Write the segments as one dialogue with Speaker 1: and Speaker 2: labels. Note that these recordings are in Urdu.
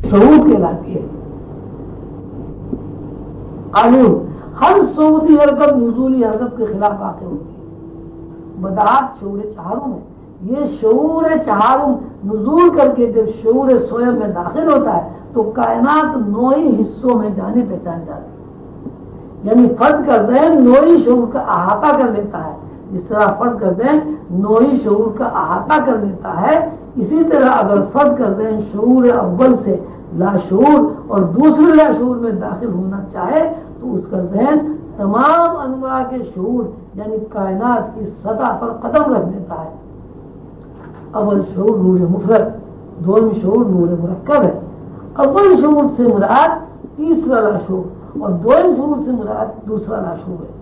Speaker 1: شعور کہلاتی ہے. قانون ہر صعودی حرکت نزولی حرکت کے خلاف واقع ہوتی ہے. بدعات شعور چہارم ہے. یہ شعور چہارم نزول کر کے جب شعور سوئم میں داخل ہوتا ہے تو کائنات نوئی حصوں میں جانے پہچان جاتی ہے. یعنی فرد کا ذہن نوئی شعور کا احاطہ کر لیتا ہے. جس طرح فرد کا ذہن نوئی شعور کا احاطہ کر لیتا ہے، اسی طرح اگر فرد کا ذہن شعور اول سے لاشعور اور دوسرے لاشعور میں داخل ہونا چاہے تو اس کا ذہن تمام انواع کے شعور یعنی کائنات کی سطح پر قدم رکھ دیتا ہے. اول شعور نور مفرد، دوم شعور نور مرکب ہے. اول شعور سے مراد تیسرا لاشعور اور دوم شعور سے مراد دوسرا لاشعور ہے.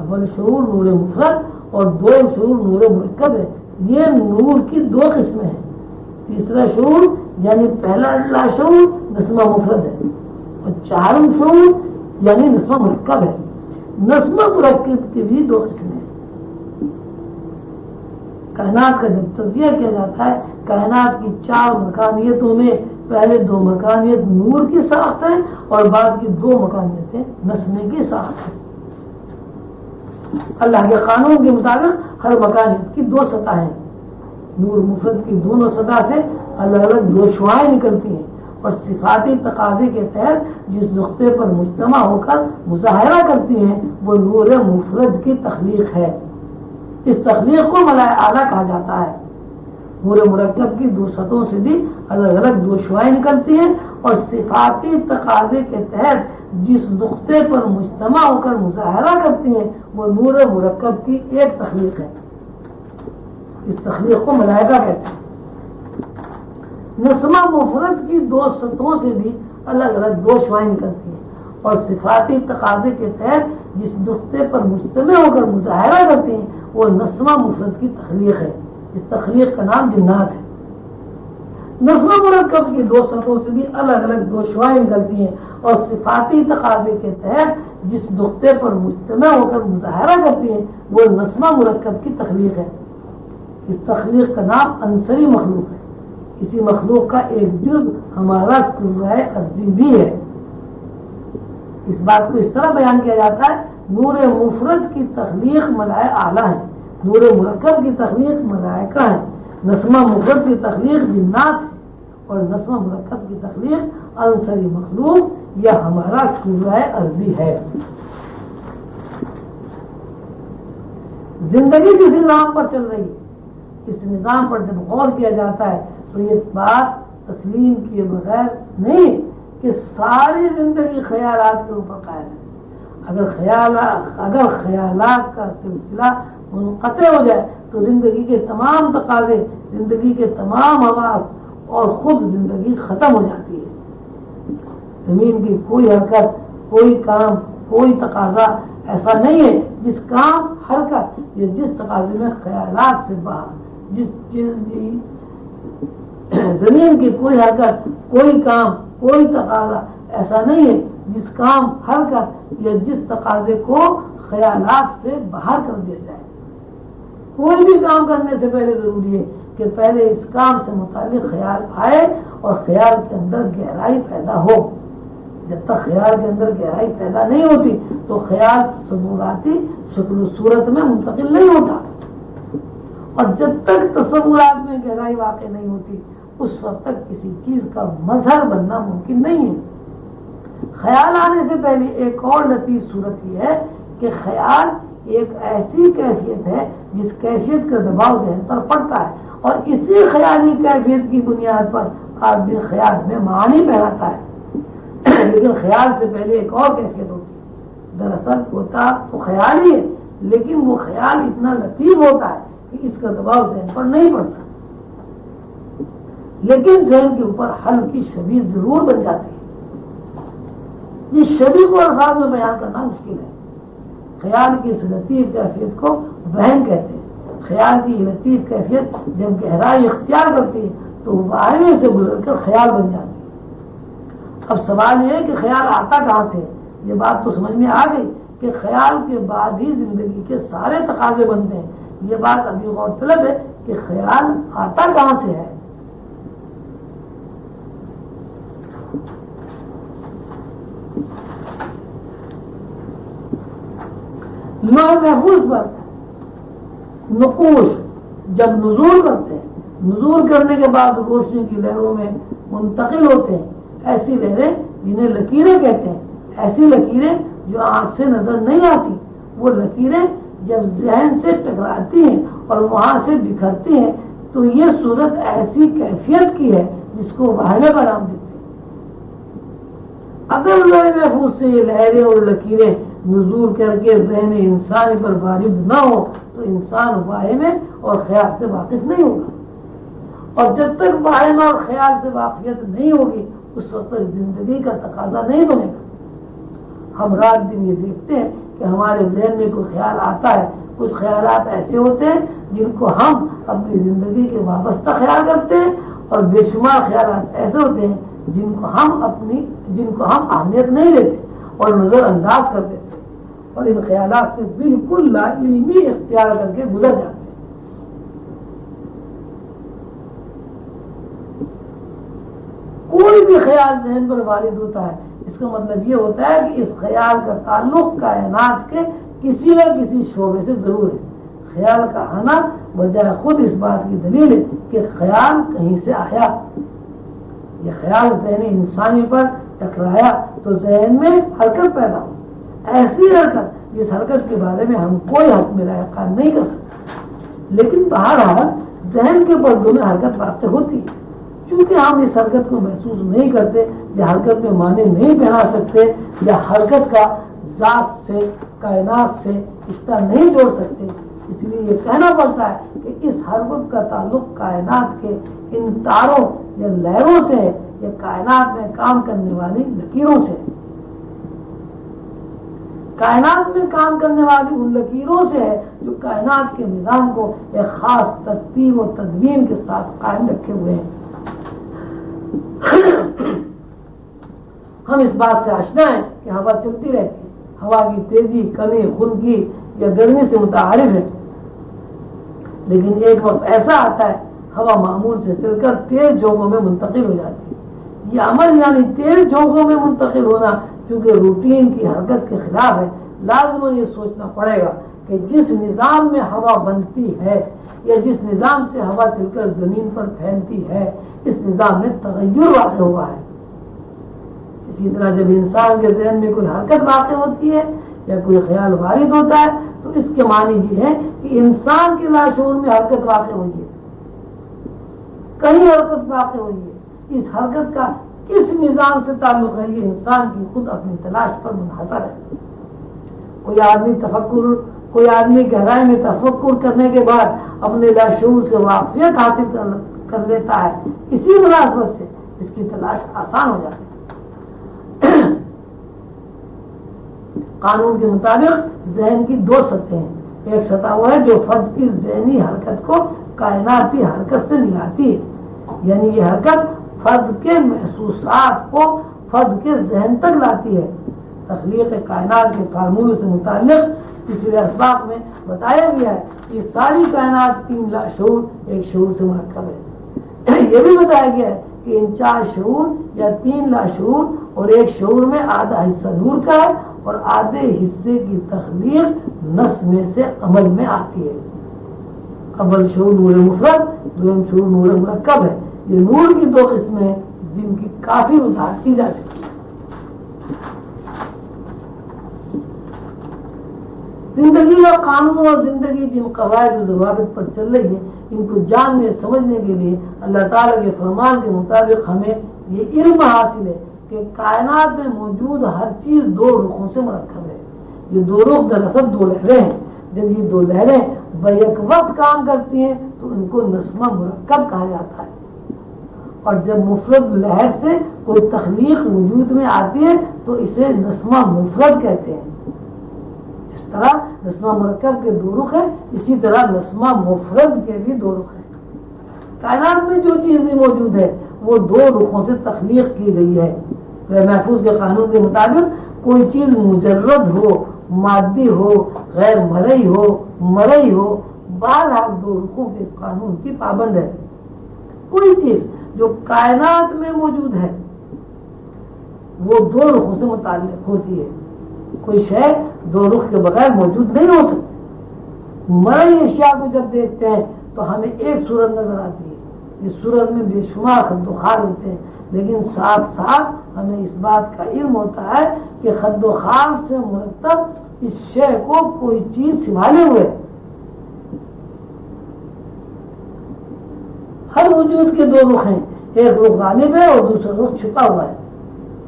Speaker 1: اول شعور نور مفرد اور دوم شعور نور مرکب ہے. یہ نور کی دو قسمیں ہیں. تیسرا شعور یعنی پہلا لاشعور نسمہ مفرد ہے اور چہارم شعور یعنی نسمہ مرکب ہے. نسمہ مرکب کی بھی دو قسمیں ہیں. کائنات کا جب تجزیہ کیا جاتا ہے کائنات کی چار مکانیتوں میں پہلے دو مکانیت نور کی ساخت ہے اور بعد کی دو مکانیتیں نسمے کی ساخت ہے. اللہ کے قانون کے مطابق ہر مکانیت کی دو سطح ہیں. نور مفرد کی دونوں سطح سے الگ الگ دو شعائیں نکلتی ہیں اور صفاتی تقاضے کے تحت جس نقطے پر مجتمع ہو کر مظاہرہ کرتی ہیں وہ نور مفرد کی تخلیق ہے. اس تخلیق کو ملائے اعلیٰ کہا جاتا ہے. نور مرکب کی دو سطحوں سے بھی الگ الگ دو شعائیں نکلتی ہیں اور صفاتی تقاضے کے تحت جس نقطے پر مجتمع ہو کر مظاہرہ کرتی ہیں وہ نور مرکب کی ایک تخلیق ہے. اس تخلیق کو ملائکہ کہتے ہیں. نسمہ مفرد کی دو سطحوں سے بھی الگ الگ دو شعائیں نکلتی ہیں اور صفاتی تقاضے کے تحت جس نقطے پر مجتمع ہو کر مظاہرہ کرتے ہیں وہ نسمہ مفرد کی تخلیق ہے. اس تخلیق کا نام جنات ہے. نسمہ مرکب کی دو سطحوں سے بھی الگ الگ دو شعائیں نکلتی ہیں اور صفاتی تقاضے کے تحت جس نقطے پر مجتمع ہو کر مظاہرہ کرتی ہیں وہ نسمہ مرکب کی تخلیق ہے. اس تخلیق کا نام عنصری مخلوق ہے. کسی مخلوق کا ایک جز ہمارا قوہ ارضی بھی ہے. اس بات کو اس طرح بیان کیا جاتا ہے نور مفرد کی تخلیق ملائے اعلیٰ ہے، نور مرکب کی تخلیق ملائکہ ہے، نسمہ مفرد کی تخلیق جنات ہے اور نسمہ مرکب کی تخلیق عنصری مخلوق یا ہمارا قوہ ارضی ہے. زندگی جس نظام پر چل رہی ہے اس نظام پر جب غور کیا جاتا ہے تو یہ بات تسلیم کیے بغیر نہیں کہ ساری زندگی خیالات کے اوپر قائم ہے. اگر خیالات کا سلسلہ منقطع ہو جائے تو زندگی کے تمام تقاضے، زندگی کے تمام حواس اور خود زندگی ختم ہو جاتی ہے. زمین کی کوئی حرکت، کوئی کام، کوئی تقاضا ایسا نہیں ہے جس کام، حرکت یا جس تقاضے میں خیالات سے باہر زمین کی کوئی حرکت، کوئی کام، کوئی تقاضا ایسا نہیں ہے جس کام، حرکت یا جس تقاضے کو خیالات سے باہر کر دیا جائے. کوئی بھی کام کرنے سے پہلے ضروری ہے کہ پہلے اس کام سے متعلق خیال آئے اور خیال کے اندر گہرائی پیدا ہو. جب تک خیال کے اندر گہرائی پیدا نہیں ہوتی تو خیال تصوراتی شکل و صورت میں منتقل نہیں ہوتا اور جب تک تصورات میں گہرائی واقع نہیں ہوتی اس وقت تک کسی چیز کا مظہر بننا ممکن نہیں ہے. خیال آنے سے پہلے ایک اور لطیف صورت یہ ہے کہ خیال ایک ایسی کیفیت ہے جس کیفیت کا دباؤ ذہن پر پڑتا ہے اور اسی خیالی کیفیت کی بنیاد پر آدمی خیال میں معانی پھیلاتا ہے. لیکن خیال سے پہلے ایک اور کیفیت ہوتی ہے. دراصل ہوتا تو خیال ہی ہے لیکن وہ خیال اتنا لطیف ہوتا ہے کہ اس کا دباؤ ذہن پر نہیں پڑتا لیکن ذہن کے اوپر ہلکی شبیہ ضرور بن جاتی ہے. یہ شبیہ کو الفاظ میں بیان کرنا مشکل ہے. خیال کی اس لطیف کیفیت کو وہم کہتے ہیں. خیال کی یہ لطیف کیفیت جب گہرائی اختیار کرتی ہے تو واہمے سے گزر کر خیال بن جاتی ہے. اب سوال یہ ہے کہ خیال آتا کہاں سے؟ یہ بات تو سمجھ میں آ گئی کہ خیال کے بعد ہی زندگی کے سارے تقاضے بنتے ہیں. یہ بات ابھی غور طلب ہے کہ خیال آتا کہاں سے ہے. لوح محفوظ پر نقوش جب نزول کرتے ہیں، نزول کرنے کے بعد روشنی کی لہروں میں منتقل ہوتے ہیں، ایسی لہریں جنہیں لکیریں کہتے ہیں، ایسی لکیریں جو آنکھ سے نظر نہیں آتی، وہ لکیریں جب ذہن سے ٹکراتی ہیں اور وہاں سے بکھرتی ہیں تو یہ صورت ایسی کیفیت کی ہے جس کو وہم کا نام دیتے ہیں۔ اگر لوح محفوظ سے یہ لہریں اور لکیریں نزول کر کے ذہن انسانی پر وارد نہ ہو تو انسان واہم اور خیال سے واقف نہیں ہوگا، اور جب تک واہم اور خیال سے واقفیت نہیں ہوگی اس وقت تک زندگی کا تقاضا نہیں بنے گا۔ ہم رات دن یہ دیکھتے ہیں کہ ہمارے ذہن میں کوئی خیال آتا ہے، کچھ خیالات ایسے ہوتے ہیں جن کو ہم اپنی زندگی کے وابستہ خیال کرتے ہیں، اور بے شمار خیالات ایسے ہوتے ہیں جن کو ہم اہمیت نہیں دیتے اور نظر انداز کر دیتے ہیں، اور ان خیالات سے بالکل لا علمی اختیار کر کے گزر جاتے ہیں۔ کوئی بھی خیال ذہن پر وارد ہوتا ہے، اس کا مطلب یہ ہوتا ہے کہ اس خیال کا تعلق کائنات کے کسی نہ کسی شعبے سے ضرور ہے۔ خیال کا آنا بجائے خود اس بات کی دلیل ہے کہ خیال کہیں سے آیا، یہ خیال ذہن انسانی پر ٹکرایا تو ذہن میں حرکت پیدا ہوئی، ایسی حرکت جس حرکت کے بارے میں ہم کوئی حق میں رائے قائم نہیں کر سکتے، لیکن بہرحال ذہن کے پردوں میں حرکت واقع ہوتی ہے۔ چونکہ ہم اس حرکت کو محسوس نہیں کرتے یا حرکت میں معنی نہیں پہنا سکتے یا حرکت کا ذات سے کائنات سے رشتہ نہیں جوڑ سکتے، اس لیے یہ کہنا پڑتا ہے کہ اس حرکت کا تعلق کائنات کے ان تاروں یا لہروں سے ہے یا کائنات میں کام کرنے والی لکیروں سے ہے۔ کائنات میں کام کرنے والی ان لکیروں سے ہے جو کائنات کے نظام کو ایک خاص ترتیب و تدوین کے ساتھ قائم رکھے ہوئے ہیں۔ ہم اس بات سے آشنا ہیں کہ ہوا چلتی رہتی ہے، ہوا کی تیزی، کمی، خنکی یا گرمی سے متعارف ہے، لیکن ایک وقت ایسا آتا ہے ہوا معمول سے چل کر تیز جھونکوں میں منتقل ہو جاتی ہے۔ یہ عمل یعنی تیز جھونکوں میں منتقل ہونا چونکہ روٹین کی حرکت کے خلاف ہے، لازماً یہ سوچنا پڑے گا کہ جس نظام میں ہوا بنتی ہے یا جس نظام سے ہوا چل کر زمین پر پھیلتی ہے اس نظام میں تغیر واقع ہوا ہے۔ اسی طرح جب انسان کے ذہن میں کوئی حرکت واقع ہوتی ہے یا کوئی خیال وارد ہوتا ہے تو اس کے معنی یہ ہے کہ انسان کے لاشعور میں حرکت واقع ہوئی ہے، کہیں حرکت واقع ہوئی ہے۔ اس حرکت کا کس نظام سے تعلق ہے یہ انسان کی خود اپنی تلاش پر منحصر ہے۔ کوئی آدمی گہرائی میں تفکر کرنے کے بعد اپنے لاشعور سے واقفیت حاصل کر لیتا ہے، اسی مناسبت سے اس کی تلاش آسان ہو جاتی ہے۔ قانون کے مطابق ذہن کی دو سطحیں ہیں، ایک سطح وہ ہے جو فرد کی ذہنی حرکت کو کائناتی حرکت سے ملاتی ہے، یعنی یہ حرکت فرد کے محسوسات کو فرد کے ذہن تک لاتی ہے۔ تخلیق کائنات کے فارمولے سے متعلق پچھلے اسباق میں بتایا گیا ہے کہ ساری کائنات 3 لاشعور ایک شعور سے مرکب ہے۔ یہ بھی بتایا گیا ہے کہ ان 4 شعور یا 3 لاشعور اور ایک شعور میں آدھا حصہ نور کا ہے اور آدھے حصے کی تخلیق نفس میں سے عمل میں آتی ہے۔ اول شعور نور مفرد، دوم شعور نور مرکب ہے۔ یہ نور کی 2 قسمیں ہیں جن کی کافی وضاحت کی جا سکتی ہے۔ زندگی کا قانون اور زندگی جن قواعد و ضوابط پر چل رہی ہے ان کو جاننے سمجھنے کے لیے اللہ تعالیٰ کے فرمان کے مطابق ہمیں یہ علم حاصل ہے کہ کائنات میں موجود ہر چیز 2 رخوں سے مرکب ہے۔ یہ 2 رخ دراصل 2 لہریں ہیں۔ جب یہ 2 لہریں بیک وقت کام کرتی ہیں تو ان کو نسمہ مرکب کہا جاتا ہے، اور جب مفرد لہر سے کوئی تخلیق وجود میں آتی ہے تو اسے نسمہ مفرد کہتے ہیں۔ اس طرح نسمہ مرکب کے 2 رخ ہیں، اسی طرح نسمہ مفرد کے بھی 2 رخ ہیں۔ کائنات میں جو چیزیں موجود ہے وہ 2 رخوں سے تخلیق کی گئی ہے۔ محفوظ کے قانون کے مطابق کوئی چیز مجرد ہو، مادی ہو، غیر مرئی ہو، بہرحال 2 رخوں کے اس قانون کی پابند ہے۔ کوئی چیز جو کائنات میں موجود ہے وہ 2 رخوں سے متعلق ہوتی ہے، کوئی شے دو رخ کے بغیر موجود نہیں ہو سکتی. مرئی اشیاء کو جب دیکھتے ہیں تو ہمیں ایک صورت نظر آتی ہے، اس صورت میں بے شمار خد و خال ہوتے ہیں، لیکن ساتھ ساتھ ہمیں اس بات کا علم ہوتا ہے کہ خد و خال سے مرتب اس شے کو کوئی چیز سنبھالے ہوئے. ہر وجود کے دو رخ ہیں، ایک رخ غالب ہے اور دوسرا رخ چھپا ہوا ہے.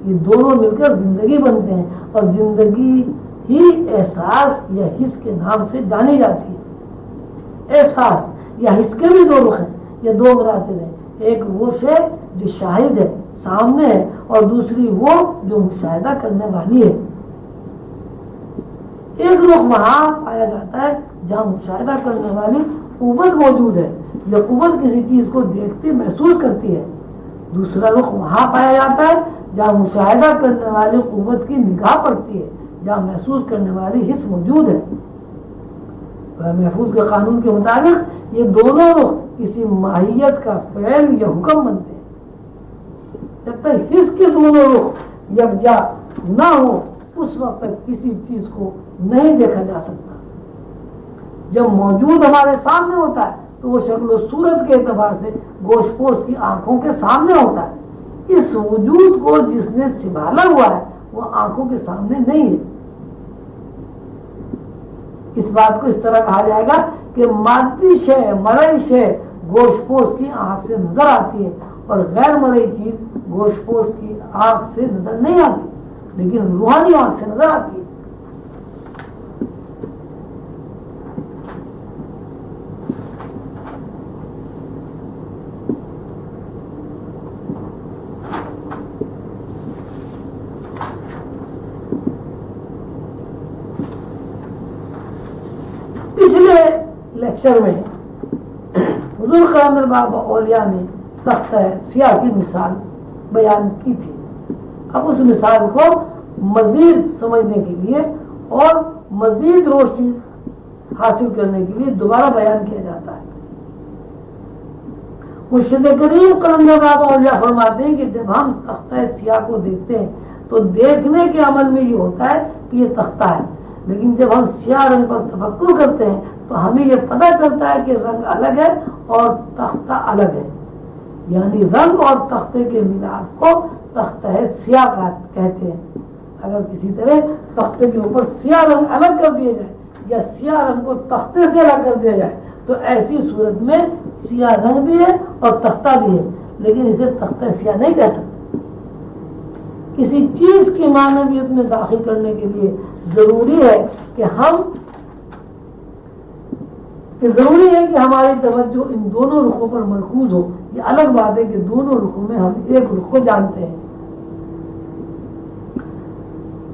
Speaker 1: یہ دونوں مل کر زندگی بنتے ہیں اور زندگی ہی احساس یا حس کے نام سے جانی جاتی ہے. احساس یا حس کے بھی دو رخ ہیں یا دو مراتب ہیں. ایک وہ شے جو شاہد ہے، سامنے ہے، اور دوسری وہ جو مشاہدہ کرنے والی ہے. ایک رخ وہاں پایا جاتا ہے جہاں مشاہدہ کرنے والی قوت موجود ہے، یا قوت کسی چیز کو دیکھتی محسوس کرتی ہے. دوسرا رخ وہاں پایا جاتا ہے جہاں مشاہدہ کرنے والی قوت کی نگاہ پڑتی ہے، جہاں محسوس کرنے والی حس موجود ہے. محفوظ کے قانون کے مطابق یہ دونوں رخ کسی ماہیت کا فعل یا حکم بنتے ہیں. جب تک حس کے دونوں رخ یکجا نہ ہو اس وقت تک کسی چیز کو نہیں دیکھا جا سکتا. جب موجود ہمارے سامنے ہوتا ہے تو وہ شکل و صورت کے اعتبار سے گوشت پوش کی آنکھوں کے سامنے ہوتا ہے. اس وجود کو جس نے سنبھالا ہوا ہے وہ آنکھوں کے سامنے نہیں ہے. اس بات کو اس طرح کہا جائے گا کہ مادی شے، مرئی شے گوشت پوش کی آنکھ سے نظر آتی ہے اور غیر مرئی چیز گوشت پوش کی آنکھ سے نظر نہیں آتی، لیکن روحانی آنکھ سے نظر آتی ہے. پچھلے لیکچر میں حضور قلندر بابا اولیاء نے تختہ سیاہ کی مثال بیان کی تھی. اب اس مثال کو مزید سمجھنے کے لیے اور مزید روشنی حاصل کرنے کے لیے دوبارہ بیان کیا جاتا ہے. مرشد کریم قلندر بابا اولیاء فرماتے ہیں کہ جب ہم تختہ سیاہ کو دیکھتے ہیں تو دیکھنے کے عمل میں یہ ہوتا ہے کہ یہ تختہ ہے، لیکن جب ہم سیاہ رنگ پر تفکر کرتے ہیں تو ہمیں یہ پتہ چلتا ہے کہ رنگ الگ ہے اور تختہ الگ ہے. یعنی رنگ اور تختے کے ملاپ کو تختہ سیاہ کہتے ہیں. اگر کسی طرح تختے کے اوپر سیاہ رنگ الگ کر دیا جائے یا سیاہ رنگ کو تختے سے الگ کر دیا جائے تو ایسی صورت میں سیاہ رنگ بھی ہے اور تختہ بھی ہے، لیکن اسے تختہ سیاہ نہیں کہہ سکتے. کسی چیز کی معنویت میں داخل کرنے کے لیے ضروری ہے کہ ہماری توجہ ان دونوں رخوں پر مرکوز ہو. یہ الگ بات ہے کہ دونوں رخوں میں ہم ایک رخ کو جانتے ہیں.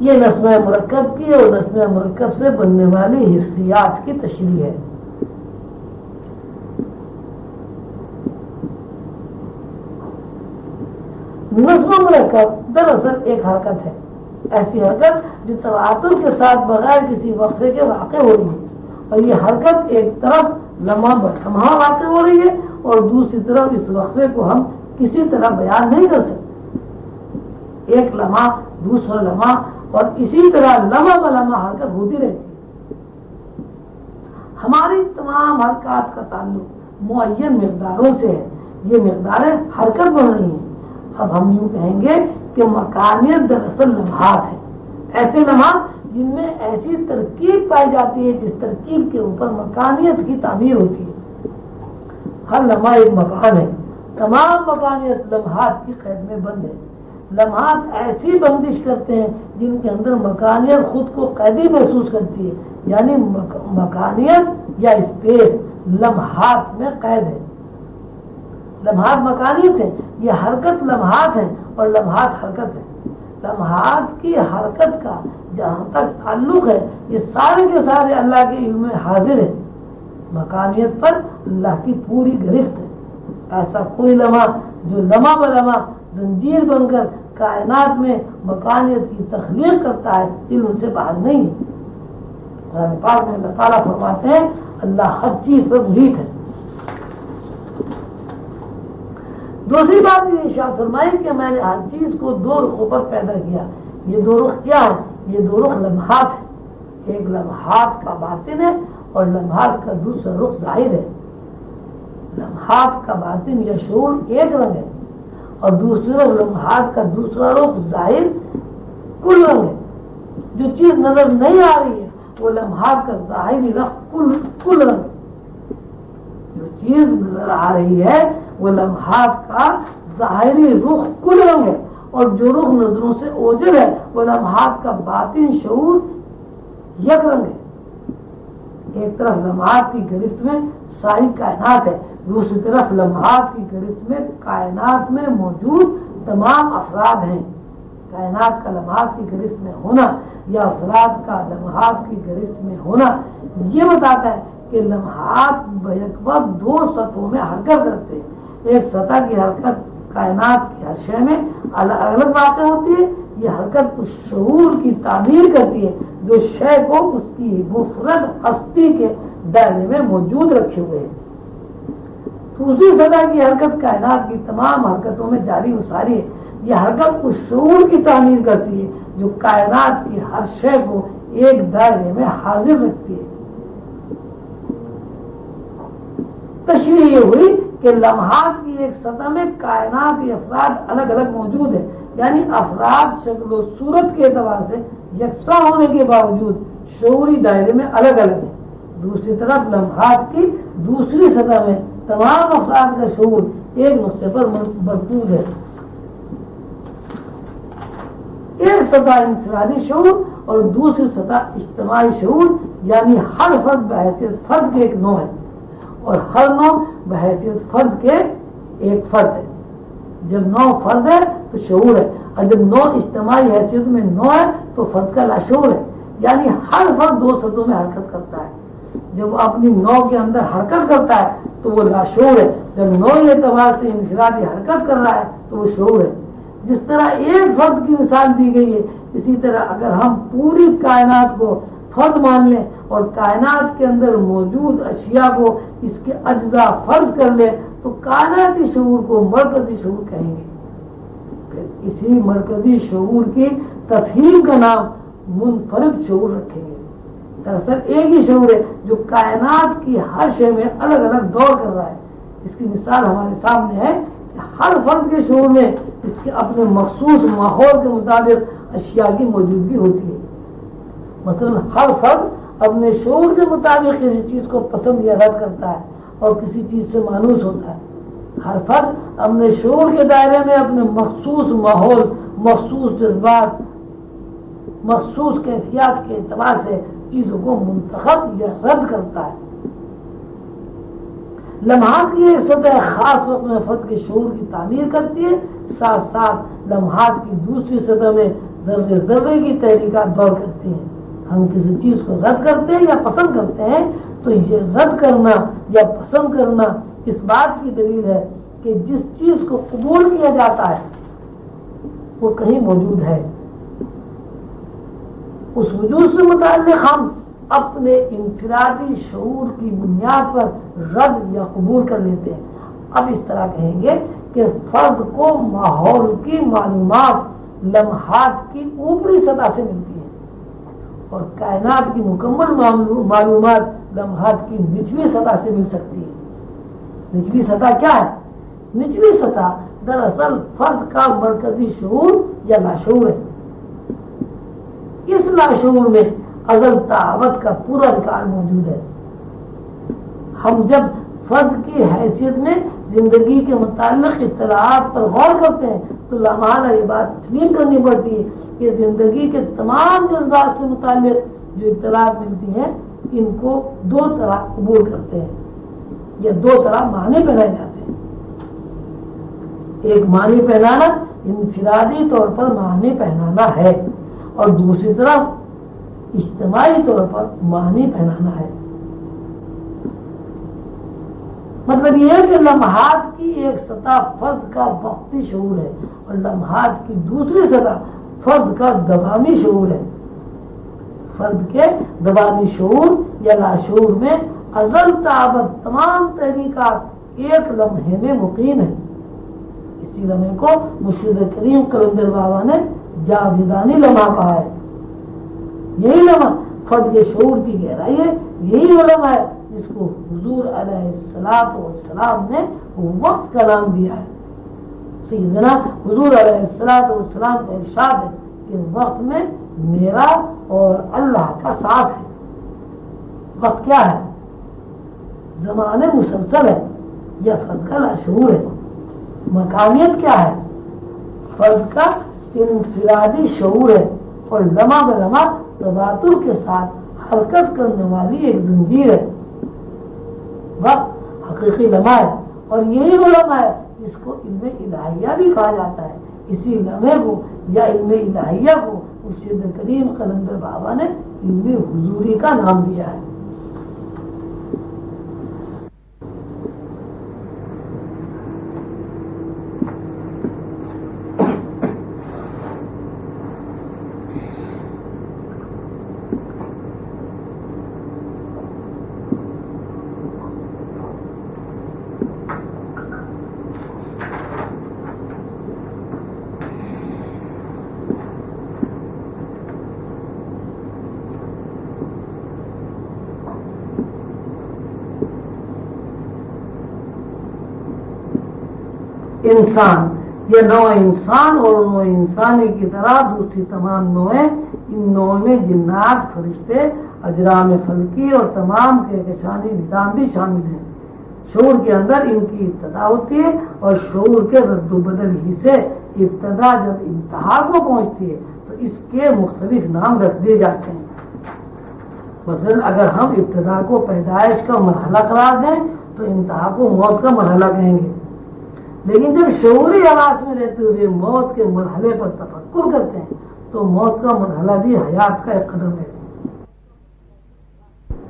Speaker 1: یہ نسمہ مرکب کی اور نسمہ مرکب سے بننے والی حسیات کی تشریح ہے. نسمہ مرکب دراصل ایک حرکت ہے، ایسی حرکت جو تواتر کے ساتھ بغیر کسی وقفے کے واقع ہو رہی ہے، اور یہ حرکت ایک طرف لمحہ بلمحہ واقع ہو رہی ہے اور دوسری طرف اس وقفے کو ہم کسی طرح بیان نہیں کر سکتے. ایک لمحہ دوسرا لمحہ اور اسی طرح لمحہ بلمحہ حرکت ہوتی رہتی ہے. ہماری تمام حرکات کا تعلق معین مقداروں سے ہے. یہ مقداریں حرکت بن رہی ہیں. اب ہم یوں کہیں گے کہ مکانیت دراصل لمحات ہے، ایسے لمحات جن میں ایسی ترکیب پائی جاتی ہے جس ترکیب کے اوپر مکانیت کی تعمیر ہوتی ہے. ہر لمحہ ایک مکان ہے. تمام مکانیت لمحات کی قید میں بند ہے. لمحات ایسی بندش کرتے ہیں جن کے اندر مکانیت خود کو قیدی محسوس کرتی ہے، یعنی مکانیت یا اسپیس لمحات میں قید ہے. لمحات مکانیت ہے، یہ حرکت لمحات ہے اور لمحات حرکت ہے. لمحات کی حرکت کا جہاں تک تعلق ہے یہ سارے کے سارے اللہ کے علم میں حاضر ہے. مکانیت پر اللہ کی پوری گرفت ہے. ایسا کوئی لمحہ جو لمحہ بلمحہ زنجیر بن کر کائنات میں مکانیت کی تخلیق کرتا ہے علم سے باہر نہیں ہے. قرآن پاک میں اللہ تعالیٰ فرماتے ہیں اللہ ہر چیز پر محیط ہے. دوسری بات یہ ارشاد فرمائی کہ میں نے ہر چیز کو دو رخوں پر پیدا کیا. یہ دو رخ کیا ہے؟ یہ دو رخ لمحات ہیں، ایک لمحات کا باطن ہے اور لمحات کا دوسرا رخ ظاہر ہے۔ لمحات کا باطن یا شعور ایک رنگ ہے اور دوسری رخ لمحات کا دوسرا رخ ظاہر کل رنگ ہے۔ جو چیز نظر نہیں آ رہی ہے وہ لمحات کا ظاہری رخ کل رنگ ہے، جو چیز نظر آ رہی ہے وہ لمحات کا ظاہری رخ کل رنگ ہے، اور جو رخ نظروں سے اوجھل ہے وہ لمحات کا باطن شعور یک رنگ ہے۔ ایک طرف لمحات کی گرفت میں ساری کائنات ہے، دوسری طرف لمحات کی گرفت میں کائنات میں موجود تمام افراد ہیں۔ کائنات کا لمحات کی گرفت میں ہونا یا افراد کا لمحات کی گرفت میں ہونا یہ بتاتا ہے کہ لمحات بیک وقت دو سطحوں میں حرکت کرتے ہیں۔ ایک سطح کی حرکت کائنات کی ہر شے میں الگ الگ واقع ہوتی ہے، یہ حرکت اس شعور کی تعمیر کرتی ہے جو شے کو اس کی مفرد ہستی کے دائرے میں موجود رکھے ہوئے ہے۔ دوسری سطح کی حرکت کائنات کی تمام حرکتوں میں جاری و ساری ہے، یہ حرکت اس شعور کی تعمیر کرتی ہے جو کائنات کی ہر شے کو ایک دائرے میں حاضر رکھتی ہے۔ تشریح یہ ہوئی کہ لمحات کی ایک سطح میں کائناتی افراد الگ الگ موجود ہیں، یعنی افراد شکل و صورت کے اعتبار سے یکساں ہونے کے باوجود شعوری دائرے میں الگ الگ ہیں۔ دوسری طرف لمحات کی دوسری سطح میں تمام افراد کا شعور ایک نقطے پر مرکوز ہے۔ ایک سطح انفرادی شعور اور دوسری سطح اجتماعی شعور، یعنی ہر فرد بحیثیت فرد کے ایک نوع ہے اور ہر نوع بحیثیت فرد کے ایک فرد ہے۔ جب نوع فرد ہے تو شعور ہے، اور جب نوع اجتماعی حیثیت میں نوع ہے تو فرد کا لاشعور ہے، یعنی ہر فرد دو سطحوں میں حرکت کرتا ہے۔ جب وہ اپنی نوع کے اندر حرکت کرتا ہے تو وہ لاشعور ہے، جب نوعی اعتبار سے انفرادی حرکت کر رہا ہے تو وہ شعور ہے۔ جس طرح ایک فرد کی مثال دی گئی ہے، اسی طرح اگر ہم پوری کائنات کو فرد مان لیں اور کائنات کے اندر موجود اشیاء کو اس کے اجزاء فرض کر لیں تو کائناتی شعور کو مرکزی شعور کہیں گے۔ پھر اسی مرکزی شعور کی تفہیم کا نام منفرد شعور رکھیں گے۔ دراصل ایک ہی شعور ہے جو کائنات کی ہر شے میں الگ الگ دور کر رہا ہے۔ اس کی مثال ہمارے سامنے ہے کہ ہر فرد کے شعور میں اس کے اپنے مخصوص ماحول کے مطابق اشیاء کی موجودگی ہوتی ہے۔ مثلا ہر فرد اپنے شعور کے مطابق کسی چیز کو پسند یا رد کرتا ہے اور کسی چیز سے مانوس ہوتا ہے۔ ہر فرد اپنے شعور کے دائرے میں اپنے مخصوص ماحول، مخصوص جذبات، مخصوص کیفیات کے اعتبار سے چیزوں کو منتخب یا رد کرتا ہے۔ لمحات کی ایک سطح خاص وقت میں فرد کے شعور کی تعمیر کرتی ہے، ساتھ ساتھ لمحات کی دوسری سطح میں ذرے ذرے کی تحریکات دور کرتی ہیں۔ ہم کسی چیز کو رد کرتے ہیں یا پسند کرتے ہیں تو یہ رد کرنا یا پسند کرنا اس بات کی دلیل ہے کہ جس چیز کو قبول کیا جاتا ہے وہ کہیں موجود ہے۔ اس وجود سے متعلق ہم اپنے انفرادی شعور کی بنیاد پر رد یا قبول کر لیتے ہیں۔ اب اس طرح کہیں گے کہ فرد کو ماحول کی معلومات لمحات کی اوپری سطح سے ملتی ہے اور کائنات کی مکمل معلومات لمحات کی نچلی سطح سے مل سکتی ہے۔ نچلی سطح کیا ہے؟ نچلی سطح دراصل فرد کا مرکزی شعور یا لاشعور ہے۔ اس لاشعور میں ازل تا ابد کا پورا ریکارڈ موجود ہے۔ ہم جب فرد کی حیثیت میں زندگی کے متعلق اطلاعات پر غور کرتے ہیں تو لامحالہ یہ بات تسلیم کرنی پڑتی ہے کہ زندگی کے تمام جذبات سے متعلق جو اطلاعات ملتی ہیں ان کو دو طرح قبول کرتے ہیں یا دو طرح معنی پہنائے جاتے ہیں۔ ایک معنی پہنانا انفرادی طور پر معنی پہنانا ہے اور دوسری طرف اجتماعی طور پر معنی پہنانا ہے۔ مطلب یہ ہے کہ لمحات کی ایک سطح فرد کا وقتی شعور ہے اور لمحات کی دوسری سطح فرد کا دوامی شعور ہے۔ فرد کے دوامی شعور یا لاشعور میں ازل تا ابد تمام تحریکات ایک لمحے میں مقیم ہیں۔ اسی لمحے کو مرشد کریم قلندر بابا نے جاویدانی لمحہ کہا ہے۔ یہی لمحہ فرد کے شعور کی گہرائی ہے، یہی وہ لمحہ ہے جس کو حضور علیہ الصلوۃ والسلام نے وقت کا نام دیا ہے۔ سیدنا حضور علیہ الصلوۃ والسلام کا ارشاد ہے کہ وقت میں میرا اور اللہ کا ساتھ ہے۔ وقت کیا ہے؟ زمانے مسلسل ہے یا فرد کا لاشعور ہے؟ مکانیت کیا ہے؟ فرد کا انفرادی شعور ہے اور لمحہ بلمحہ تباتر کے ساتھ حرکت کرنے والی ایک زنجیر ہے۔ وقت حقیقی لمحہ ہے اور یہی وہ لمحہ ہے جس کو علم الہیہ بھی کہا جاتا ہے۔ اسی لمحے کو یا علم الہیہ کو مرشد کریم قلندر بابا نے علم حضوری کا نام دیا ہے۔ انسان، یہ نوع انسان اور نوع انسانی کی طرح دوسری تمام نوعیں، ان نوع میں جنات، فرشتے، اجرام فلکی اور تمام کہکشانی نظام بھی شامل ہیں۔ شعور کے اندر ان کی ابتدا ہوتی ہے اور شعور کے رد و بدل ہی سے ابتدا جب انتہا کو پہنچتی ہے تو اس کے مختلف نام رکھ دیے جاتے ہیں۔ مثلا اگر ہم ابتدا کو پیدائش کا مرحلہ قرار دیں تو انتہا کو موت کا مرحلہ کہیں گے، لیکن جب شعوری حواس میں رہتے ہوئے موت کے مرحلے پر تفکر کرتے ہیں تو موت کا مرحلہ بھی حیات کا ایک قدم ہے،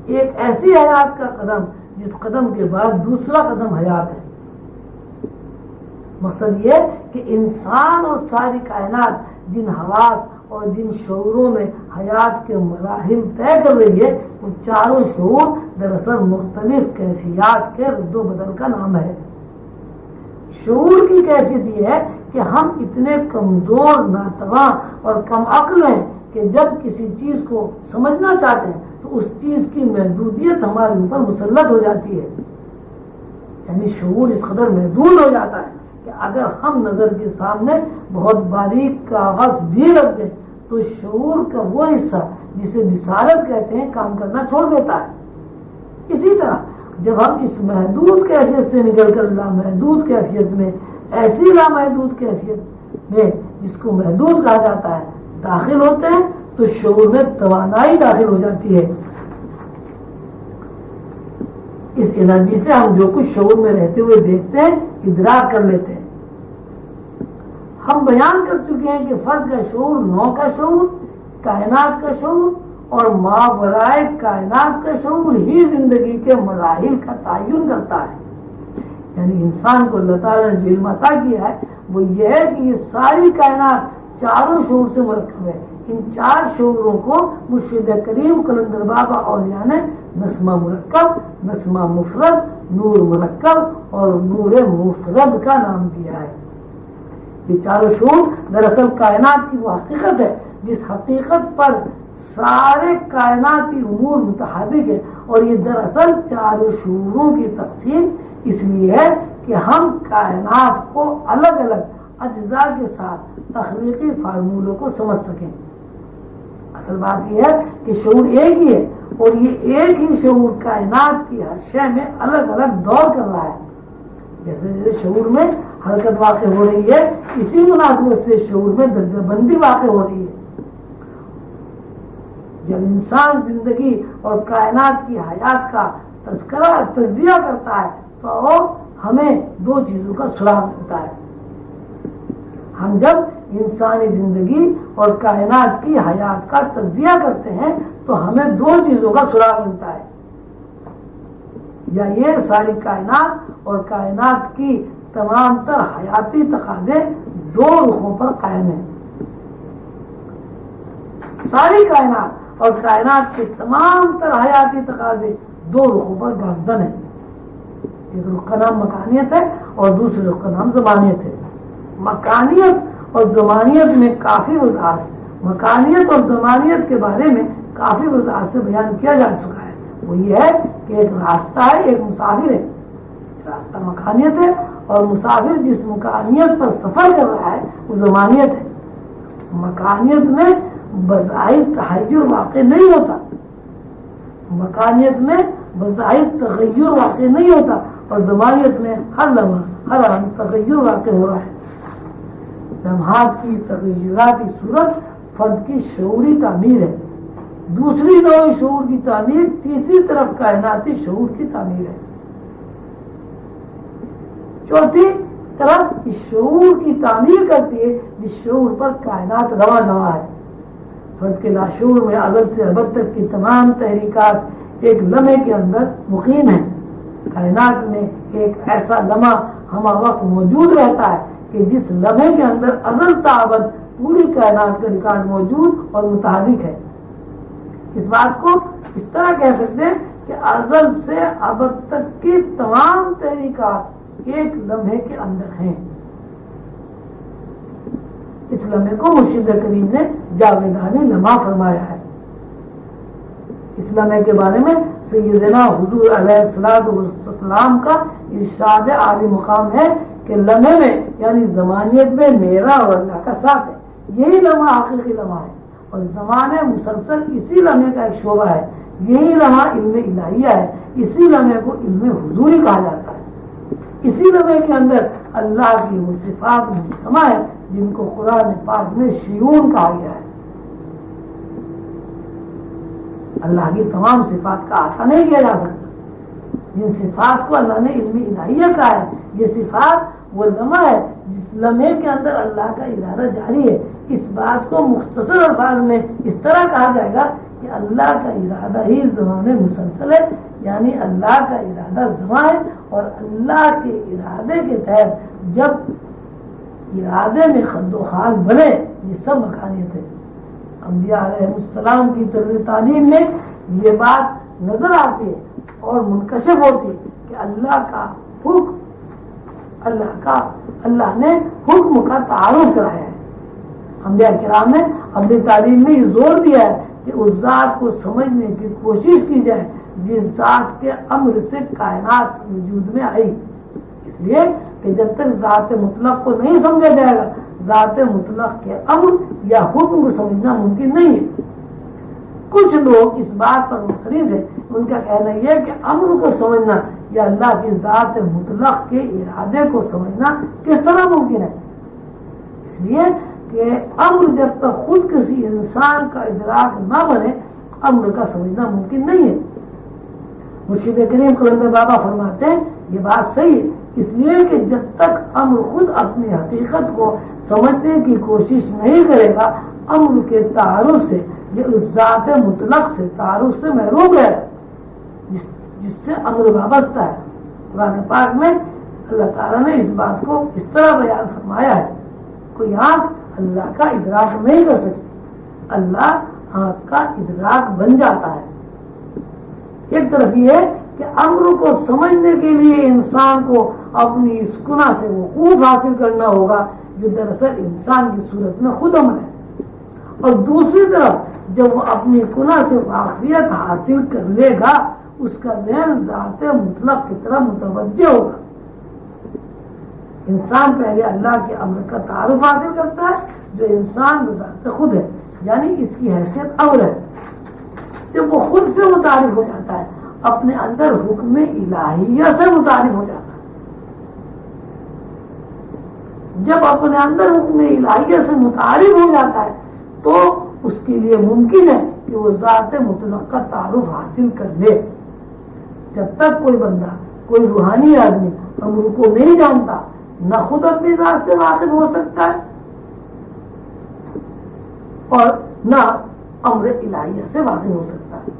Speaker 1: ایک ایسی حیات کا قدم جس قدم کے بعد دوسرا قدم حیات ہے۔ مقصد یہ کہ انسان اور ساری کائنات جن حواس اور جن شعوروں میں حیات کے مراحل طے کر رہی ہے وہ چاروں شعور دراصل مختلف کیفیات کے رد و بدل کا نام ہے۔ شعور کی کیفیت یہ ہے کہ ہم اتنے کمزور، ناتواں اور کم عقل ہیں کہ جب کسی چیز کو سمجھنا چاہتے ہیں تو اس چیز کی محدودیت ہمارے اوپر مسلط ہو جاتی ہے، یعنی شعور اس قدر محدود ہو جاتا ہے کہ اگر ہم نظر کے سامنے بہت باریک کاغذ بھی رکھ دیں تو شعور کا وہ حصہ جسے بصارت کہتے ہیں کام کرنا چھوڑ دیتا ہے۔ اسی طرح جب ہم اس محدود کیفیت سے نکل کر لامحدود کیفیت میں، ایسی لامحدود کیفیت میں جس کو محدود کہا جاتا ہے داخل ہوتے ہیں تو شعور میں توانائی داخل ہو جاتی ہے۔ اس انرجی سے ہم جو کچھ شعور میں رہتے ہوئے دیکھتے ہیں ادراک کر لیتے ہیں۔ ہم بیان کر چکے ہیں کہ فرد کا شعور، نو کا شعور، کائنات کا شعور اور ماورائے کائنات کا شعور ہی زندگی کے مراحل کا تعین کرتا ہے۔ یعنی انسان کو اللہ تعالیٰ نے جو علم عطا کیا ہے وہ یہ ہے کہ یہ ساری کائنات چاروں شعور سے مرکب ہے۔ ان چار شعوروں کو مرشد کریم قلندر بابا اولیاء نے نسمہ مرکب، نسمہ مفرد، نور مرکب اور نور مفرد کا نام دیا ہے۔ یہ چاروں شعور دراصل کائنات کی وہ حقیقت ہے جس حقیقت پر سارے کائناتی امور متحرک ہے، اور یہ دراصل چاروں شعوروں کی تقسیم اس لیے ہے کہ ہم کائنات کو الگ الگ اجزاء کے ساتھ تخلیقی فارمولوں کو سمجھ سکیں۔ اصل بات یہ ہے کہ شعور ایک ہی ہے اور یہ ایک ہی شعور کائنات کی ہر شے میں الگ الگ دور کر رہا ہے۔ جیسے جیسے شعور میں حرکت واقع ہو رہی ہے اسی مناسبت سے شعور میں درجہ بندی واقع ہو رہی ہے۔ جب انسان زندگی اور کائنات کی حیات کا تذکرہ تجزیہ کرتا ہے تو ہمیں دو چیزوں کا سراغ ملتا ہے۔ ہم جب انسانی زندگی اور کائنات کی حیات کا تجزیہ کرتے ہیں تو ہمیں دو چیزوں کا سراغ ملتا ہے، یا یہ ساری کائنات اور کائنات کی تمام تر حیاتی تقاضے دو رخوں پر قائم ہیں۔ ساری کائنات اور کائنات کے تمام تر حیاتی تقاضے دو رخوں پر گامزن ہیں۔ ایک رخ کا نام مکانیت ہے اور دوسرے رخ کا نام زمانیت ہے۔ مکانیت اور زمانیت میں کافی وضاحت ہے۔ مکانیت اور زمانیت کے بارے میں کافی وضاحت سے بیان کیا جا چکا ہے. وہ یہ ہے کہ ایک راستہ ہے، ایک مسافر ہے. راستہ مکانیت ہے اور مسافر جس مکانیت پر سفر کر رہا ہے وہ زمانیت ہے. مکانیت میں بظاہر تحیر واقع نہیں ہوتا، مکانیت میں بظاہر تغیر واقع نہیں ہوتا، اور زمانیت میں ہر لمحہ ہر آن تغیر واقع ہو رہا ہے. لمحات کی تغیراتی صورت فرد کی شعوری تعمیر ہے. دوسری نوع شعور کی تعمیر تیسری طرف کائناتی شعور کی تعمیر ہے. چوتھی طرف اس شعور کی تعمیر کرتی ہے جس شعور پر کائنات رواں نواں ہے. فرد کے لاشعور میں ازل سے ابد تک کی تمام تحریکات ایک لمحے کے اندر مقیم ہیں. کائنات میں ایک ایسا لمحہ ہمہ وقت موجود رہتا ہے کہ جس لمحے کے اندر ازل تا ابد پوری کائنات کا ریکارڈ موجود اور متحرک ہے. اس بات کو اس طرح کہہ سکتے ہیں کہ ازل سے ابد تک کی تمام تحریکات ایک لمحے کے اندر ہیں. اس لمحے کو مرشد کریم نے جاویدانی لمحہ فرمایا ہے. اس لمحے کے بارے میں سیدنا حضور علیہ السلام کا ارشاد عالی مقام ہے کہ لمحے میں یعنی زمانیت میں میرا اور اللہ کا ساتھ ہے. یہی لمحہ حقیقی لمحہ ہے اور زمانے مسلسل اسی لمحے کا ایک شعبہ ہے. یہی لمحہ علم الہیہ ہے. اسی لمحے کو علم حضوری کہا جاتا ہے. اسی لمحے کے اندر اللہ کی وہ صفات مجتمع ہے جن کو قرآن پاک میں شیون کہا گیا ہے. اللہ کی تمام صفات کا احاطہ نہیں کیا جا سکتا. جن صفات کو اللہ نے علم الہیہ کہا ہے، یہ صفات وہ لمحہ ہے جس لمحے کے اندر اللہ کا ارادہ جاری ہے. اس بات کو مختصر الفاظ میں اس طرح کہا جائے گا کہ اللہ کا ارادہ ہی زمان مسلسل ہے، یعنی اللہ کا ارادہ زمان ہے اور اللہ کے ارادے کے تحت جب ارادے میں خد و خال بنے یہ سب مکانیت ہے. انبیاء علیہ السلام کی طرز تعلیم میں یہ بات نظر آتی ہے اور منکشف ہوتی ہے کہ اللہ نے حکم کا تعارف کرایا ہے. انبیاء کرام نے اپنی تعلیم میں یہ زور دیا ہے کہ اس ذات کو سمجھنے کی کوشش کی جائے جس ذات کے امر سے کائنات وجود میں آئی. اس لیے کہ جب تک ذات مطلق کو نہیں سمجھا جائے گا ذات مطلق کے امر یا حکم کو سمجھنا ممکن نہیں ہے. کچھ لوگ اس بات پر مختلف ہیں. ان کا کہنا یہ ہے کہ امر کو سمجھنا یا اللہ کی ذات مطلق کے ارادے کو سمجھنا کس طرح ممکن ہے. اس لیے کہ امر جب تک خود کسی انسان کا ادراک نہ بنے امر کا سمجھنا ممکن نہیں ہے. مرشد کریم قلندر بابا فرماتے ہیں یہ بات صحیح ہے اس لیے کہ جب تک امر خود اپنی حقیقت کو سمجھنے کی کوشش نہیں کرے گا امر کے تعارف سے یہ اس ذات مطلق سے تعارف سے محروم ہے جس سے امر وابستہ ہے. قرآن پاک میں اللہ تعالیٰ نے اس بات کو اس طرح بیان فرمایا ہے. کوئی آنکھ اللہ کا ادراک نہیں کر سکتی، اللہ آنکھ کا ادراک بن جاتا ہے. ایک طرف یہ ہے کہ امر کو سمجھنے کے لیے انسان کو اپنی اس گناہ سے وقوف حاصل کرنا ہوگا جو دراصل انسان کی صورت میں خود امر ہے. اور دوسری طرف جب وہ اپنی گناہ سے واقفیت حاصل کر لے گا اس کا ذہن ذات مطلق کی طرف متوجہ ہوگا. انسان پہلے اللہ کے امر کا تعارف حاصل کرتا ہے جو انسان بذات خود ہے یعنی اس کی حیثیت امر ہے. جب وہ خود سے متعارف ہو جاتا ہے اپنے اندر حکم الہیہ سے متعارف ہو جاتا ہے. جب اپنے اندر حکم الہیہ سے متعارف ہو جاتا ہے تو اس کے لیے ممکن ہے کہ وہ ذات مطلق کا تعارف حاصل کر لے. جب تک کوئی بندہ کوئی روحانی آدمی امر کو نہیں جانتا نہ خود اپنی ذات سے واقف ہو سکتا ہے اور نہ امر الہیہ سے واقف ہو سکتا ہے.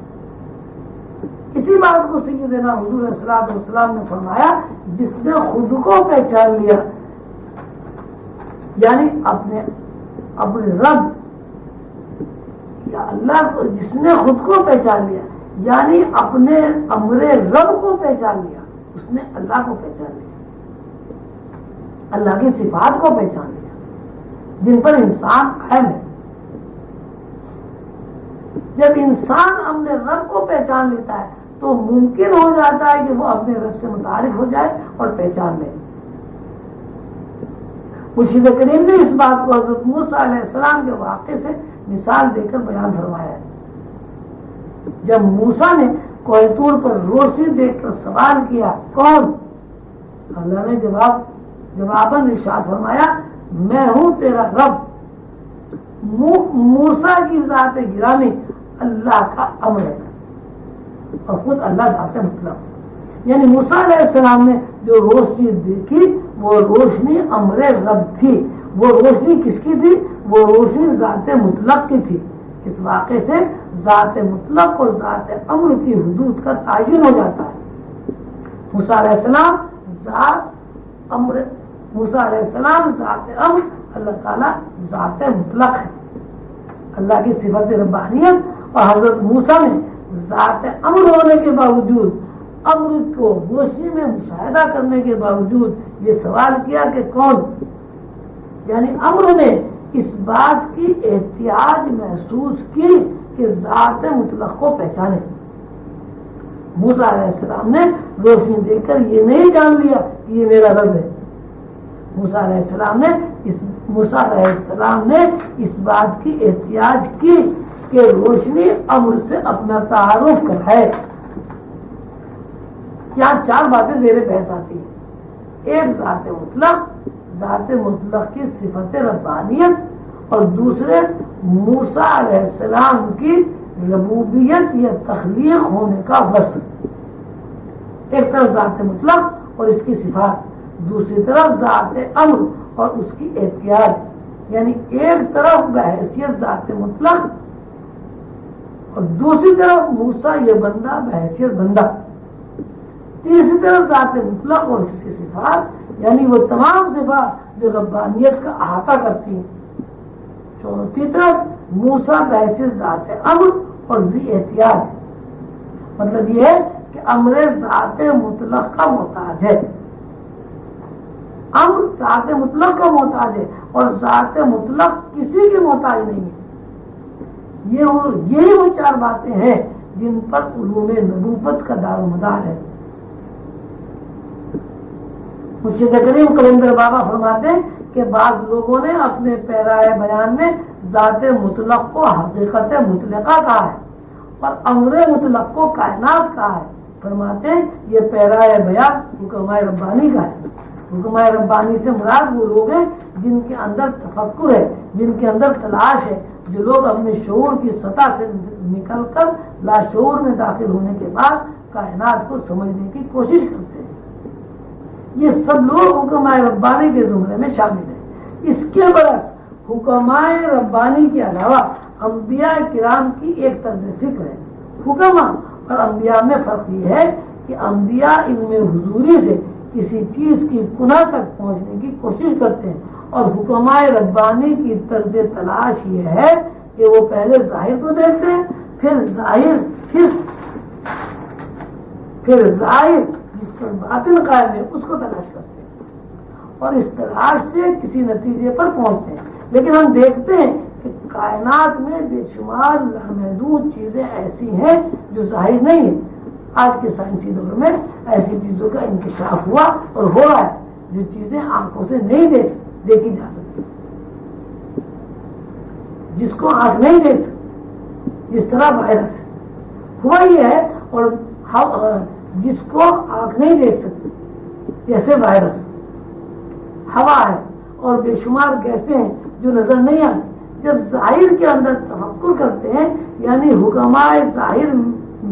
Speaker 1: اسی بات کو سیدنا حضور صلی اللہ علیہ وسلم نے فرمایا جس نے خود کو پہچان لیا یعنی اپنے رب یا اللہ کو جس نے خود کو پہچان لیا یعنی اپنے امر رب کو پہچان لیا اس نے اللہ کو پہچان لیا، اللہ کی صفات کو پہچان لیا جن پر انسان قائم ہے. جب انسان اپنے رب کو پہچان لیتا ہے تو ممکن ہو جاتا ہے کہ وہ اپنے رب سے متعارف ہو جائے اور پہچان لے. مرشد کریم نے اس بات کو حضرت موسیٰ علیہ السلام کے واقعے سے مثال دے کر بیان فرمایا ہے. جب موسیٰ نے کوہ طور پر روشنی دیکھ کر سوال کیا کون؟ اللہ نے جواباً ارشاد فرمایا میں ہوں تیرا رب. موسیٰ کی ذات گرامی اللہ کا امر ہے اور خود اللہ ذات مطلب، یعنی موسیٰ علیہ السلام نے جو روشنی دیکھی وہ روشنی امر رب تھی. وہ روشنی کس کی تھی؟ وہ روشنی ذات مطلق کی تھی. اس واقعے سے ذات مطلق اور ذات امر کی حدود کا تعین ہو جاتا ہے. موسیٰ علیہ السلام ذات امر، موسیٰ علیہ السلام ذات امر، اللہ تعالیٰ ذات مطلق ہے. اللہ کی صفت ربانیت اور حضرت موسیٰ نے ذات امر ہونے کے باوجود، امر کو روشنی میں مشاہدہ کرنے کے باوجود یہ سوال کیا کہ کون؟ یعنی امر نے اس بات کی احتیاج محسوس کی کہ ذات مطلق کو پہچانے. موسیٰ علیہ السلام نے روشنی دیکھ کر یہ نہیں جان لیا کہ یہ میرا رب ہے. موسیٰ علیہ السلام نے اس بات کی احتیاج کی کہ روشنی امر سے اپنا تعارف کرائے. یہاں چار باتیں زیر بحث آتی ہیں. ایک ذات مطلق کی صفت ربانیت اور دوسرے موسیٰ علیہ السلام کی ربوبیت یا تخلیق ہونے کا وصف. ایک طرف ذات مطلق اور اس کی صفات، دوسری طرف ذات امر اور اس کی احتیاج. یعنی ایک طرف بحیثیت ذات مطلق اور دوسری طرف موسیٰ یہ بندہ بحیثیت بندہ. تیسری طرف ذات مطلق اور اس کی صفات، یعنی وہ تمام صفات جو ربانیت کا احاطہ کرتی ہیں. چوتھی طرف موسیٰ بحیثیت ذات امر اور ذی احتیاج. مطلب یہ ہے کہ امر ذات مطلق کا محتاج ہے، امر ذات مطلق کا محتاج ہے اور ذات مطلق کسی کی محتاج نہیں ہے. یہی وہ چار باتیں ہیں جن پر علوم نبوت کا دار و مدار ہے. مرشد کریم قلندر بابا فرماتے ہیں کہ بعض لوگوں نے اپنے پیرائے بیان میں ذات مطلق کو حقیقت مطلقہ کہا ہے اور امر مطلق کو کائنات کہا ہے. فرماتے ہیں یہ پیرائے بیان حکمائے ربانی کا ہے. حکمائے ربانی سے مراد وہ لوگ ہیں جن کے اندر تفکر ہے، جن کے اندر تلاش ہے، جو لوگ اپنے شعور کی سطح سے نکل کر لاشعور میں داخل ہونے کے بعد کائنات کو سمجھنے کی کوشش کرتے ہیں. یہ سب لوگ حکمائے ربانی کے زمرے میں شامل ہیں. اس کے برعکس حکمائے ربانی کے علاوہ انبیاء کرام کی ایک طرز فکر ہے. حکماء اور انبیاء میں فرق یہ ہے کہ انبیاء علم حضوری سے کسی چیز کی کنہ تک پہنچنے کی کوشش کرتے ہیں اور حکمائے ربانی کی طرز تلاش یہ ہے کہ وہ پہلے ظاہر کو دیکھتے ہیں، پھر ظاہر جس پر باطن قائم ہے اس کو تلاش کرتے ہیں اور اس تلاش سے کسی نتیجے پر پہنچتے ہیں. لیکن ہم دیکھتے ہیں کہ کائنات میں بے شمار لامحدود چیزیں ایسی ہیں جو ظاہر نہیں ہیں. آج کے سائنسی دور میں ایسی چیزوں کا انکشاف ہوا اور ہو رہا ہے جو چیزیں آنکھوں سے نہیں دیکھی جا سکتی، جس کو آنکھ نہیں دیکھ سکتی. جس طرح وائرس ہوا یہ ہے اور جس کو آنکھ نہیں دیکھ سکتی جیسے وائرس، ہوا ہے اور بے شمار گیسیں ہیں جو نظر نہیں آتی. جب ظاہر کے اندر تفکر کرتے ہیں یعنی حکمائے ظاہر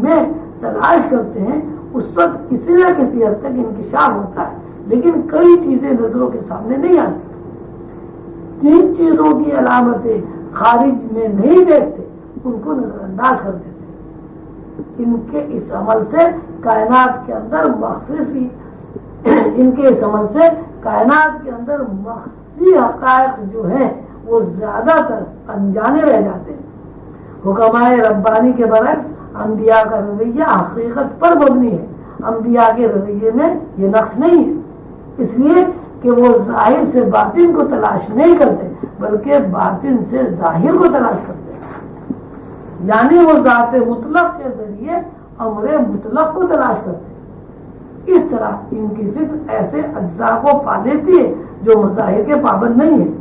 Speaker 1: میں تلاش کرتے ہیں اس وقت کسی نہ کسی حد تک انکشاف ہوتا ہے، لیکن کئی چیزیں نظروں کے سامنے نہیں آتی. جن چیزوں کی علامتیں خارج میں نہیں دیکھتے ان کو نظر انداز کر دیتے ہیں. ان کے اس عمل سے کائنات کے اندر مخفی حقائق جو ہیں وہ زیادہ تر انجانے رہ جاتے ہیں. حکمائے ربانی کے برعکس انبیاء کا رویہ حقیقت پر مبنی ہے. انبیاء کے رویے میں یہ نقص نہیں ہے، اس لیے کہ وہ ظاہر سے باطن کو تلاش نہیں کرتے بلکہ باطن سے ظاہر کو تلاش کرتے ہیں. یعنی وہ ذات مطلق کے ذریعے امر مطلق کو تلاش کرتے ہیں۔ اس طرح ان کی فکر ایسے اجزاء کو پا لیتی ہے جو مظاہر کے پابند نہیں ہیں۔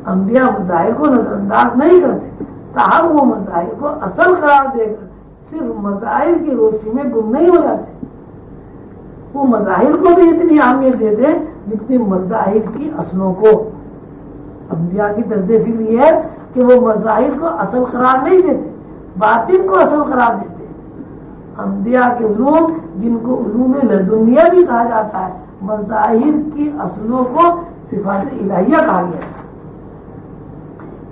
Speaker 1: انبیاء مظاہر کو نظر انداز نہیں کرتے، تاہم وہ مظاہر کو اصل قرار دے کر صرف مظاہر کی روشنی میں گم نہیں ہو جاتے، وہ مظاہر کو بھی اتنی اہمیت دیتے ہیں جتنی مظاہر کی اصلوں کو۔ انبیاء کی طرز فکر یہ ہے کہ وہ مظاہر کو اصل قرار نہیں دیتے، باطن کو اصل قرار دیتے۔ انبیاء کے علوم، جن کو علوم لدنیہ بھی کہا جاتا ہے، مظاہر کی اصلوں کو صفات الہیہ کہا گیا ہے۔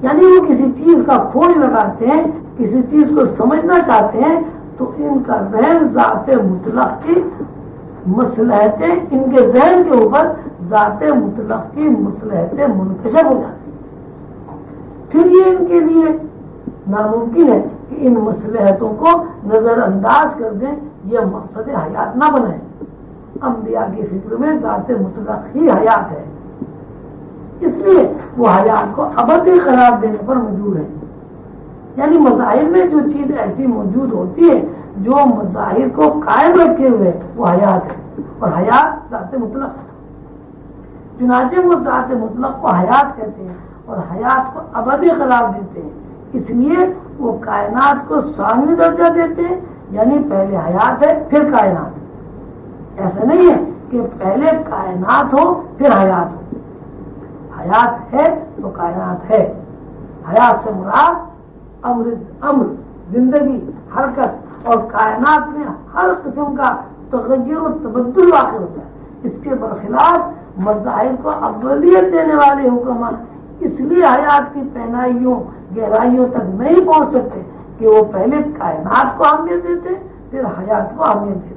Speaker 1: یعنی وہ کسی چیز کا کھوج لگاتے ہیں، کسی چیز کو سمجھنا چاہتے ہیں تو ان کا ذہن ذات مطلق کی مصلحتیں، ان کے ذہن کے اوپر ذات مطلق کی مصلحتیں منکشف ہو جاتی ہیں۔ پھر یہ ان کے لیے ناممکن ہے کہ ان مصلحتوں کو نظر انداز کر دیں، یہ مقصد حیات نہ بنائیں۔ انبیاء کی فکر میں ذات مطلق ہی حیات ہے، اس لیے وہ حیات کو ابدی قرار دینے پر مجبور ہے۔ یعنی مظاہر میں جو چیز ایسی موجود ہوتی ہے جو مظاہر کو قائم رکھے ہوئے وہ حیات ہے، اور حیات ذات مطلق ہے۔ چنانچہ وہ ذات مطلق کو حیات کہتے ہیں اور حیات کو ابدی قرار دیتے ہیں، اس لیے وہ کائنات کو ثانوی درجہ دیتے ہیں، یعنی پہلے حیات ہے پھر کائنات۔ ایسا نہیں ہے کہ پہلے کائنات ہو پھر حیات ہو، حیات ہے تو کائنات ہے۔ حیات سے مراد امر، زندگی، حرکت، اور کائنات میں ہر قسم کا تغیر و تبدل واقع ہوتا ہے۔ اس کے برخلاف مظاہر کو اولیت دینے والے حکماں اس لیے حیات کی پہنائیوں گہرائیوں تک نہیں پہنچ سکتے کہ وہ پہلے کائنات کو اہمیت دیتے پھر حیات کو اہمیت دیتے۔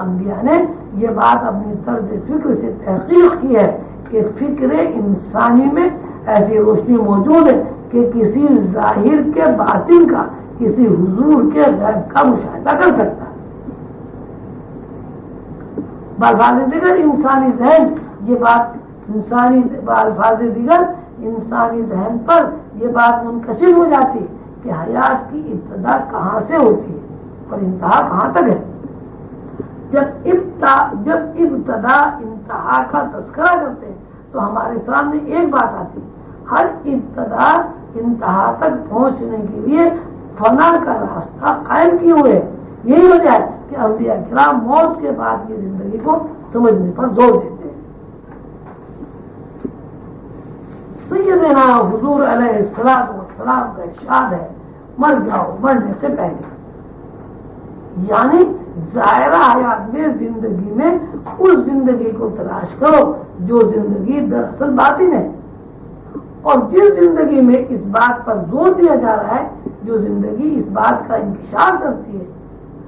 Speaker 1: انبیاء نے یہ بات اپنی طرز فکر سے تحقیق کی ہے کہ فکر انسانی میں ایسی روشنی موجود ہے کہ کسی ظاہر کے باطن کا، کسی حضور کے غیب کا مشاہدہ کر سکتا ہے۔ بالفاظ دیگر انسانی ذہن یہ بات انسانی ذہن پر یہ بات منکشف ہو جاتی ہے کہ حیات کی ابتدا کہاں سے ہوتی ہے اور انتہا کہاں تک ہے۔ جب ابتدا انتہا کا تذکرہ کرتے ہیں تو ہمارے سامنے ایک بات آتی ہے، ہر ابتدا انتہا تک پہنچنے کے لیے فنا کا راستہ قائم کیے ہوئے۔ یہی وجہ ہے کہ انبیاء کرام موت کے بعد کی زندگی کو سمجھنے پر زور دیتے ہیں۔ سیدنا حضور علیہ السلام کا ارشاد ہے، مر جاؤ مرنے سے پہلے، یعنی ظاہرہ حیات میں زندگی میں اس زندگی کو تلاش کرو جو زندگی دراصل باطن ہے، اور جس زندگی میں اس بات پر زور دیا جا رہا ہے جو زندگی اس بات کا انکشاف کرتی ہے،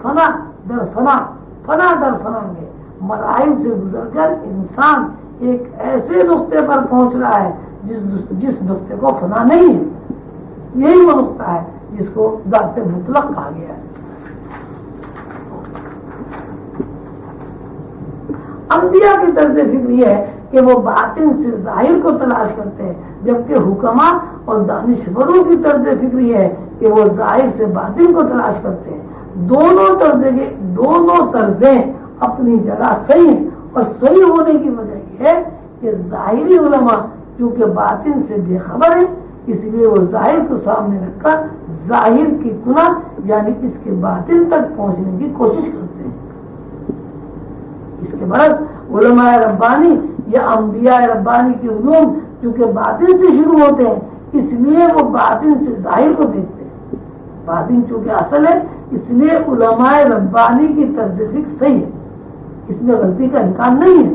Speaker 1: فنا در فنا، فنا در فنا میں مراحل سے گزر کر انسان ایک ایسے نقطے پر پہنچ رہا ہے جس نقطے کو فنا نہیں ہے۔ یہی وہ نقطہ ہے جس کو ذات مطلق کہا گیا ہے۔ انبیاء کی طرز فکر یہ ہے کہ وہ باطن سے ظاہر کو تلاش کرتے ہیں، جبکہ حکماء اور دانشوروں کی طرز فکر یہ ہے کہ وہ ظاہر سے باطن کو تلاش کرتے ہیں۔ دونوں طرزیں اپنی جگہ صحیح ہیں، اور صحیح ہونے کی وجہ یہ ہے کہ ظاہری علماء چونکہ باطن سے بے خبر ہیں، اس لیے وہ ظاہر کو سامنے رکھ کر ظاہر کی کنہ یعنی اس کے باطن تک پہنچنے کی کوشش کرتے ہیں۔ اس کے برعکس علماء ربانی یا انبیاء ربانی کے علوم چونکہ باطن سے شروع ہوتے ہیں، اس لیے وہ باطن سے ظاہر کو دیکھتے ہیں۔ باطن چونکہ اصل ہے، اس لیے علماء ربانی کی طرز فکر صحیح ہے، اس میں غلطی کا امکان نہیں ہے۔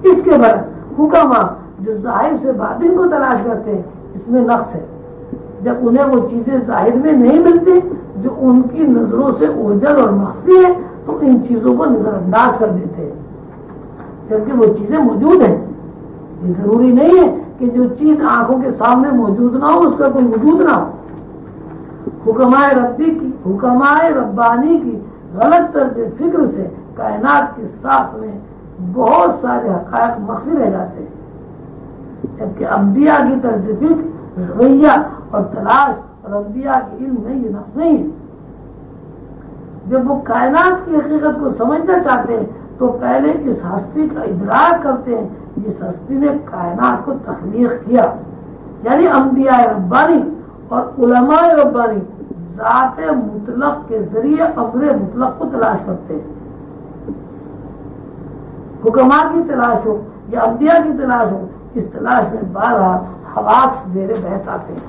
Speaker 1: اس کے برعکس حکماء جو ظاہر سے باطن کو تلاش کرتے ہیں، اس میں نقص ہے۔ جب انہیں وہ چیزیں ظاہر میں نہیں ملتی جو ان کی نظروں سے اوجھل اور مخفی ہے تو ان چیزوں کو نظر انداز کر دیتے ہیں، جبکہ وہ چیزیں موجود ہیں۔ یہ ضروری نہیں ہے کہ جو چیز آنکھوں کے سامنے موجود نہ ہو اس کا کوئی وجود نہ ہو۔ حکماء ربانی کی غلط طرز فکر سے کائنات کی ساخت میں بہت سارے حقائق مخفی رہ جاتے ہیں، جبکہ انبیاء کی طرز فکر، رویہ اور تلاش اور انبیاء کے علم میں یہ نقص نہیں ہے۔ جب وہ کائنات کی حقیقت کو سمجھنا چاہتے ہیں تو پہلے اس ہستی کا ادراک کرتے ہیں جس ہستی نے کائنات کو تخلیق کیا، یعنی انبیاء ربانی اور علماء ربانی ذات مطلق کے ذریعے امر مطلق کو تلاش کرتے ہیں۔ حکماء کی تلاش ہو یا انبیاء کی تلاش ہو، اس تلاش میں بارہ حواس زیر بحث آتے ہیں۔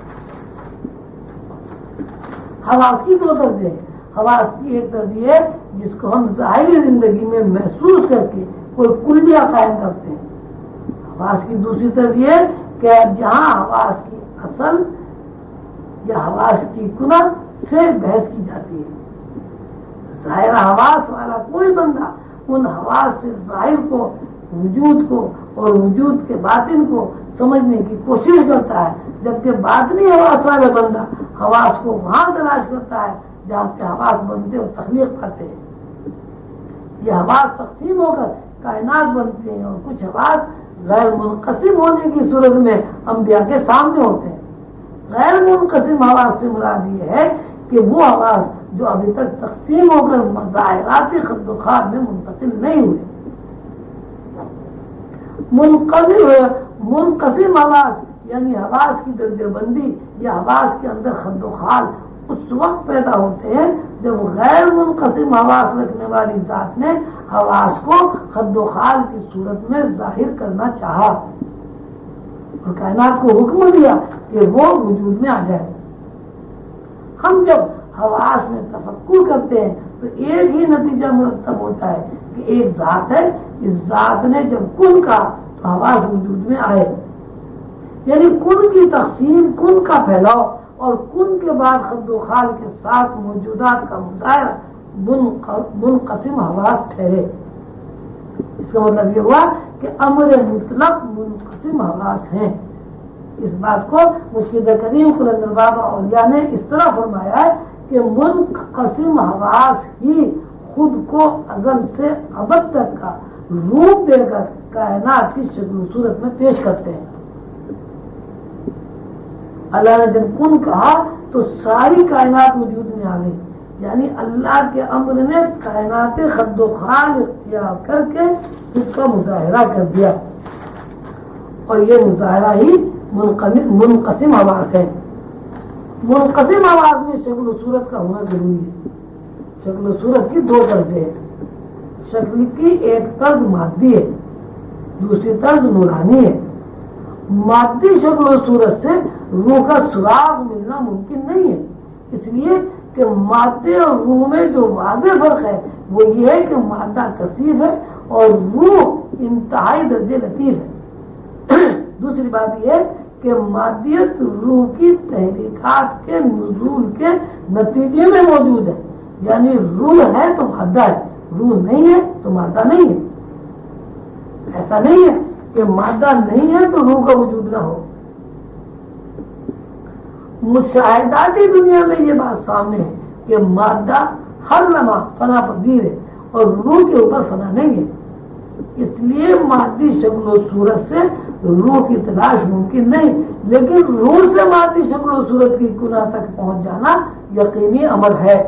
Speaker 1: حواس کی دو درجے ہیں۔ حواس کی ایک درجہ ہے جس کو ہم ظاہری زندگی میں محسوس کر کے کوئی کلیہ قائم کرتے ہیں۔ حواس کی دوسری درجہ ہے کہ جہاں حواس کی اصل یا حواس کی کنہ سے بحث کی جاتی ہے۔ ظاہر حواس والا کوئی بندہ ان حواس سے ظاہر کو، وجود کو اور وجود کے باطن کو سمجھنے کی کوشش کرتا ہے، جبکہ باطنی حواس والا بندہ حواس کو وہاں تلاش کرتا ہے جہاں سے حواس بنتے اور تخلیق پاتے ہیں۔ یہ حواس تقسیم ہو کر کائنات بنتے ہیں اور کچھ حواس غیر منقسم ہونے کی صورت میں انبیاء کے سامنے ہوتے ہیں۔ غیر منقسم حواس سے مراد یہ ہے کہ وہ حواس جو ابھی تک تقسیم ہو کر مظاہراتی خد و خال میں منتقل نہیں ہوئے۔ منقسم حواس یعنی حواس کی درجہ بندی یا حواس کے اندر خد و خال اس وقت پیدا ہوتے ہیں جب غیر منقسم حواس رکھنے والی ذات نے حواس کو خد و خال کی صورت میں ظاہر کرنا چاہا اور کائنات کو حکم دیا کہ وہ وجود میں آ جائے۔ ہم جب حواس میں تفکر کرتے ہیں تو ایک ہی نتیجہ مرتب ہوتا ہے کہ ایک ذات ہے، اس ذات نے جب کن کہا تو حواس وجود میں آئے، یعنی کن کی تقسیم، کن کا پھیلاؤ اور کن کے بعد خد و خال کے ساتھ موجودات کا مظاہرہ منقسم حواس ٹھہرے۔ اس کا مطلب یہ ہوا کہ امر مطلق منقسم حواس ہیں۔ اس بات کو مرشد کریم قلندر بابا اولیاء نے اس طرح فرمایا ہے کہ منقسم حواس ہی خود کو ازل سے ابد تک کا روپ دے کر کائنات کی شکل و صورت میں پیش کرتے ہیں۔ اللہ نے جب کن کہا تو ساری کائنات وجود میں آ گئی، یعنی اللہ کے امر نے کائنات خد و خال اختیار کر کے اس کا مظاہرہ کر دیا، اور یہ مظاہرہ ہی منقسم حواس ہے۔ منقسم حواس میں شکل و صورت کا ہونا ضروری ہے۔ شکل و صورت کی دو طرزیں ہیں۔ شکل کی ایک طرز مادی ہے، دوسری طرز نورانی ہے۔ مادی شکل و صورت سے روح کا سراغ ملنا ممکن نہیں ہے، اس لیے کہ مادے اور روح میں جو واضح فرق ہے وہ یہ ہے کہ مادہ کثیر ہے اور روح انتہائی درجے لطیف ہے۔ دوسری بات یہ ہے کہ مادیت روح کی تحریکات کے نزول کے نتیجے میں موجود ہے، یعنی روح ہے تو مادہ ہے، روح نہیں ہے تو مادہ نہیں ہے۔ ایسا نہیں ہے کہ مادہ نہیں ہے تو روح کا وجود نہ ہو۔ مشاہداتی دنیا میں یہ بات سامنے ہے کہ مادہ ہر لمحہ فنا پذیر ہے اور روح کے اوپر فنا نہیں ہے، اس لیے مادی شکل و صورت سے روح کی تلاش ممکن نہیں، لیکن روح سے مادی شکل و صورت کی کنہ تک پہنچ جانا یقینی امر ہے۔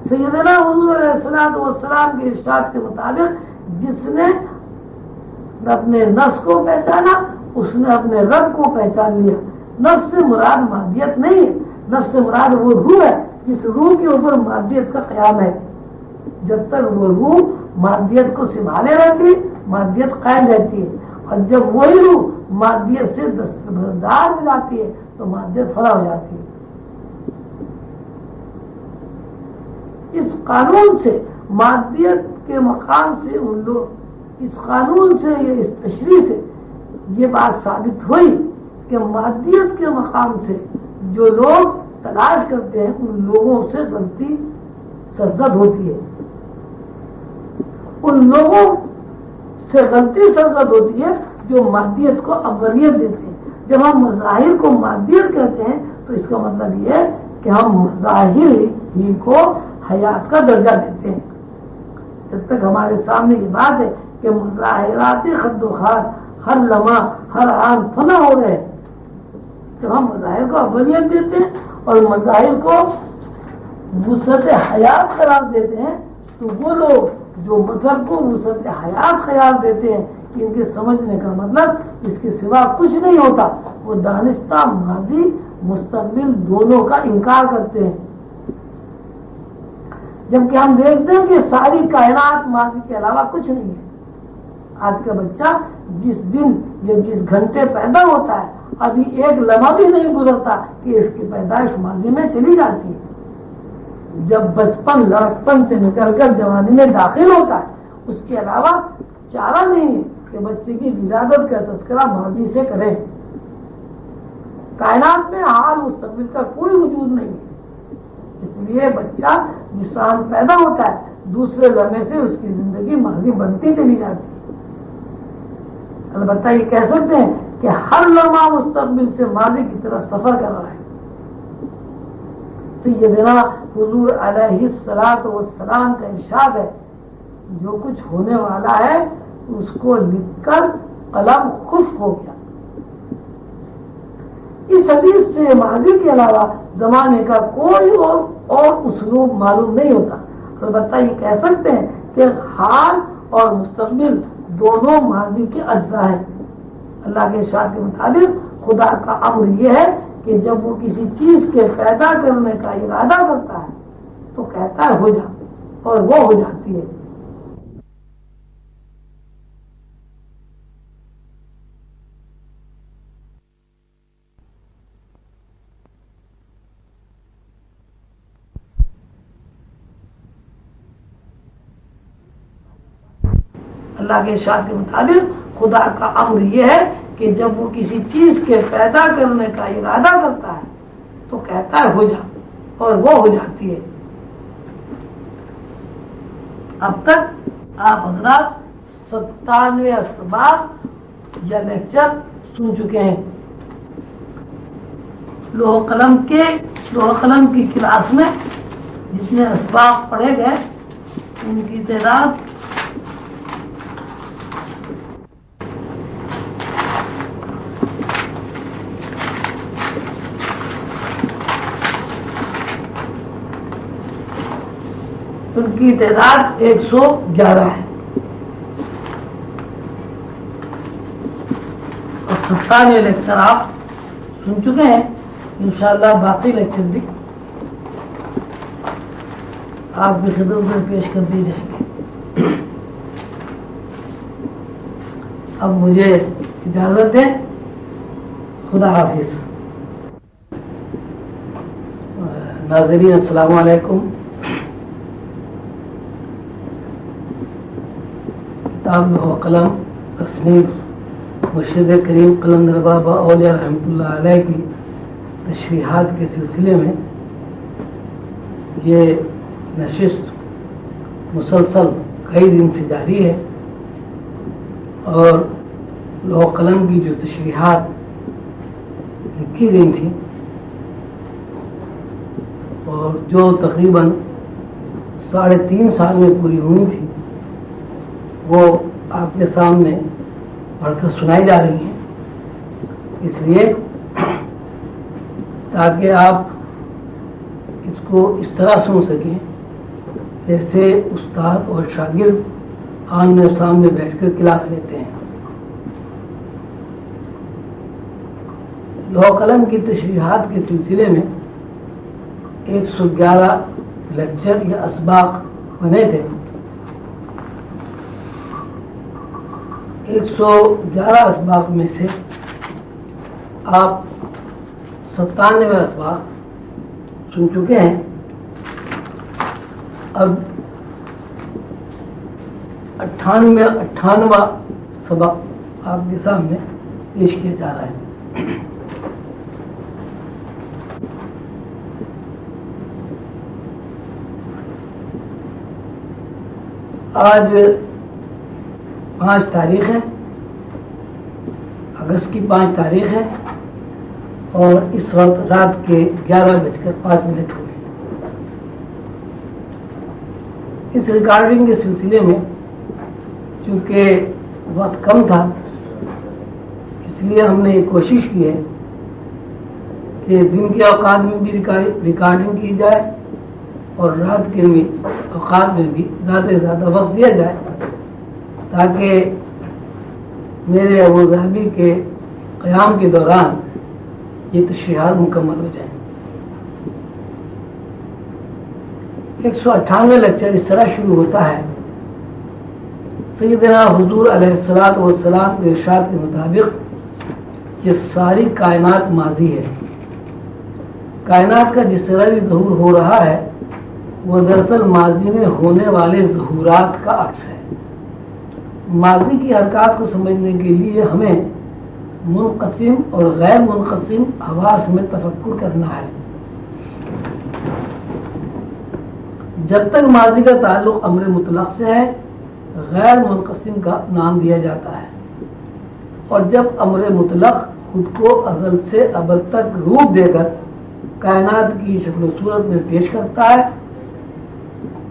Speaker 1: سیدنا حضور علیہ الصلوۃ والسلام کے ارشاد کے مطابق جس نے اپنے نفس کو پہچانا اس نے اپنے رب کو پہچان لیا۔ نفس سے مراد مادیت نہیں ہے، نفس سے مراد وہ روح ہے جس روح کے اوپر مادیت کا قیام ہے۔ جب تک وہ روح مادیت کو سنبھالے رہتی مادیت قائم رہتی ہے، اور جب وہی روح مادیت سے دستبردار ہو جاتی ہے تو مادیت فنا ہو جاتی ہے۔ اس قانون سے مادیت کے مقام سے ان لوگ اس قانون سے اس تشریح سے یہ بات ثابت ہوئی کہ مادیت کے مقام سے جو لوگ تلاش کرتے ہیں ان لوگوں سے غلطی سرزد ہوتی ہے، ان لوگوں سے غلطی سرزد ہوتی ہے جو مادیت کو اولیت دیتے ہیں۔ جب ہم مظاہر کو مادیت کہتے ہیں تو اس کا مطلب یہ ہے کہ ہم مظاہر ہی کو حیات کا درجہ دیتے ہیں۔ جب تک ہمارے سامنے یہ بات ہے کہ مظاہراتی خد و خال ہر لمحہ ہر آن فنا ہو رہے ہیں، تو ہم مظاہر کو اولیت دیتے ہیں اور مظاہر کو وسعت حیات قرار دیتے ہیں، تو وہ لوگ جو مذہب کو وسعت حیات قرار دیتے ہیں کہ ان کے سمجھنے کا مطلب اس کے سوا کچھ نہیں ہوتا، وہ دانستہ ماضی مستقبل دونوں کا انکار کرتے ہیں، جبکہ ہم دیکھتے ہیں کہ ساری کائنات ماضی کے علاوہ کچھ نہیں ہے۔ آج کا بچہ جس دن یا جس گھنٹے پیدا ہوتا ہے ابھی ایک لمحہ بھی نہیں گزرتا کہ اس کی پیدائش ماضی میں چلی جاتی ہے۔ جب بچپن لڑکپن سے نکل کر جوانی میں داخل ہوتا ہے اس کے علاوہ چارہ نہیں ہے کہ بچے کی ولادت کا تذکرہ ماضی سے کریں۔ کائنات میں حال مستقبل کا کوئی وجود نہیں ہے، اس لیے بچہ جس آن پیدا ہوتا ہے دوسرے لمحے سے اس کی زندگی ماضی بنتی چلی جاتی ہے۔ البتہ یہ کہہ سکتے ہیں کہ ہر لمحہ مستقبل سے ماضی کی طرف سفر کر رہا ہے۔ سیدنا حضور علیہ الصلوۃ والسلام کا ارشاد ہے، جو کچھ ہونے والا ہے اس کو لکھ کر قلم خشک ہو گیا۔ اس حدیث سے ماضی کے علاوہ زمانے کا کوئی اور اسلوب معلوم نہیں ہوتا، البتہ یہ کہہ سکتے ہیں کہ حال اور مستقبل دونوں ماضی کے اجزاء ہیں۔ اللہ کے ارشاد کے مطابق خدا کا امر یہ ہے کہ جب وہ کسی چیز کے پیدا کرنے کا ارادہ کرتا ہے تو کہتا ہے ہو جا، اور وہ ہو جاتی ہے۔ اللہ کے ارشاد کے مطابق خدا کا امر یہ ہے کہ جب وہ کسی چیز کے پیدا کرنے کا ارادہ کرتا ہے تو کہتا ہے ہو جا، اور وہ ہو جاتی ہے۔ اب تک آپ حضرات 97 اسباق یا لیکچر سن چکے ہیں۔ لوح قلم کی کلاس میں جتنے اسباق پڑھے گئے ان کی تعداد 111 ہے، اور 97 لیکچر آپ سن چکے ہیں۔ انشاءاللہ باقی لیکچر بھی آپ کی خدمت میں پیش کر دی جائیں گے۔ اب مجھے اجازت دیں، خدا حافظ۔ ناظرین السلام علیکم۔ کتاب لوح قلم تصنیف مرشد کریم قلندر بابا اولیاء رحمۃ اللہ علیہ کی تشریحات کے سلسلے میں یہ نشست مسلسل کئی دن سے جاری ہے، اور لوح قلم کی جو تشریحات لکھی گئی تھیں اور جو تقریباً 3.5 سال میں پوری ہوئی تھی وہ آپ کے سامنے پڑھ کر سنائی جا رہی ہیں، اس لیے تاکہ آپ اس کو اس طرح سن سکیں جیسے استاد اور شاگرد آمنے سامنے بیٹھ کر کلاس لیتے ہیں۔ لوح قلم کی تشریحات کے سلسلے میں 111 لیکچر یا اسباق بنے تھے۔ 111 اسباق میں سے آپ 97 اسباق سن چکے ہیں۔ اب 98واں سبق آپ کے سامنے پیش کیا جا رہا ہے۔ آج 5 تاریخ ہے، اگست کی 5 تاریخ ہے، اور اس وقت رات کے 11:05 ہوئے۔ اس ریکارڈنگ کے سلسلے میں چونکہ وقت کم تھا اس لیے ہم نے یہ کوشش کی ہے کہ دن کے اوقات میں بھی ریکارڈنگ کی جائے اور رات کے بھی اوقات میں بھی زیادہ سے زیادہ وقت دیا جائے تاکہ میرے ابوظہبی کے قیام کے دوران یہ تشریحات مکمل ہو جائیں۔ 198 لیکچر اس طرح شروع ہوتا ہے: سیدنا حضور علیہ الصلوۃ والسلام کے ارشاد کے مطابق یہ ساری کائنات ماضی ہے۔ کائنات کا جس طرح بھی ظہور ہو رہا ہے وہ دراصل ماضی میں ہونے والے ظہورات کا عکس ہے۔ ماضی کی حرکات کو سمجھنے کے لیے ہمیں منقسم اور غیر منقسم حواس میں تفکر کرنا ہے۔ جب تک ماضی کا تعلق امر مطلق سے ہے غیر منقسم کا نام دیا جاتا ہے، اور جب امر مطلق خود کو ازل سے ابد تک روپ دے کر کائنات کی شکل و صورت میں پیش کرتا ہے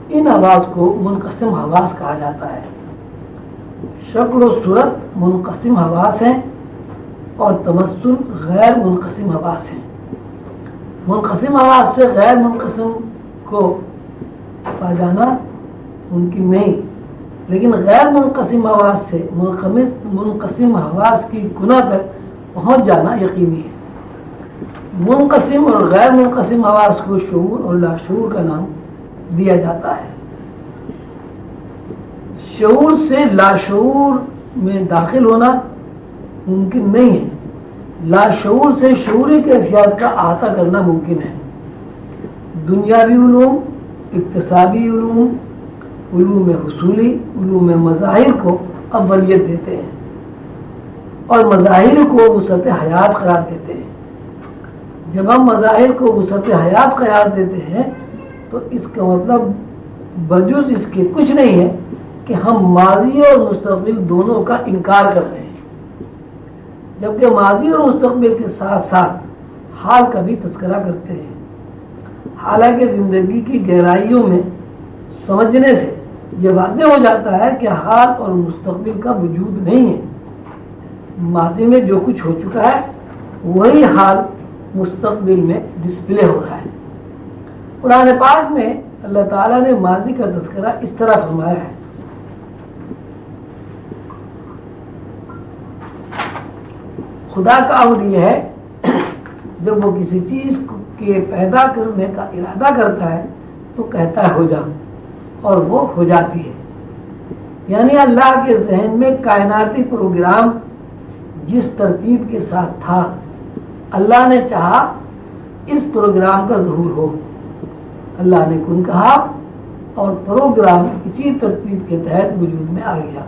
Speaker 1: ان حواس کو منقسم حواس کہا جاتا ہے۔ شکل و صورت منقسم حواس ہیں اور تمثل غیر منقسم حواس ہیں۔ منقسم حواس سے غیر منقسم کو پا جانا ممکن نہیں، لیکن غیر منقسم حواس سے منقسم حواس کی کنہ تک پہنچ جانا یقینی ہے۔ منقسم اور غیر منقسم حواس کو شعور اور لاشعور کا نام دیا جاتا ہے۔ شعور سے لاشعور میں داخل ہونا ممکن نہیں ہے، لاشعور سے شعوری کیفیات کا احاطہ کرنا ممکن ہے۔ دنیاوی علوم، اقتصادی علوم، علوم حصولی، علوم مظاہر کو اولیت دیتے ہیں اور مظاہر کو وسعت حیات قرار دیتے ہیں۔ جب ہم مظاہر کو وسعت حیات قرار دیتے ہیں تو اس کا مطلب بجز اس کے کچھ نہیں ہے کہ ہم ماضی اور مستقبل دونوں کا انکار کر رہے ہیں، جبکہ ماضی اور مستقبل کے ساتھ ساتھ حال کا بھی تذکرہ کرتے ہیں۔ حالانکہ زندگی کی گہرائیوں میں سمجھنے سے یہ واضح ہو جاتا ہے کہ حال اور مستقبل کا وجود نہیں ہے۔ ماضی میں جو کچھ ہو چکا ہے وہی حال مستقبل میں ڈسپلے ہو رہا ہے۔ قرآن پاک میں اللہ تعالیٰ نے ماضی کا تذکرہ اس طرح فرمایا ہے: خدا کا امر یہ ہے جب وہ کسی چیز کے پیدا کرنے کا ارادہ کرتا ہے تو کہتا ہے ہو جا، اور وہ ہو جاتی ہے۔ یعنی اللہ کے ذہن میں کائناتی پروگرام جس ترتیب کے ساتھ تھا، اللہ نے چاہا اس پروگرام کا ظہور ہو۔ اللہ نے کن کہا اور پروگرام اسی ترتیب کے تحت وجود میں آ گیا۔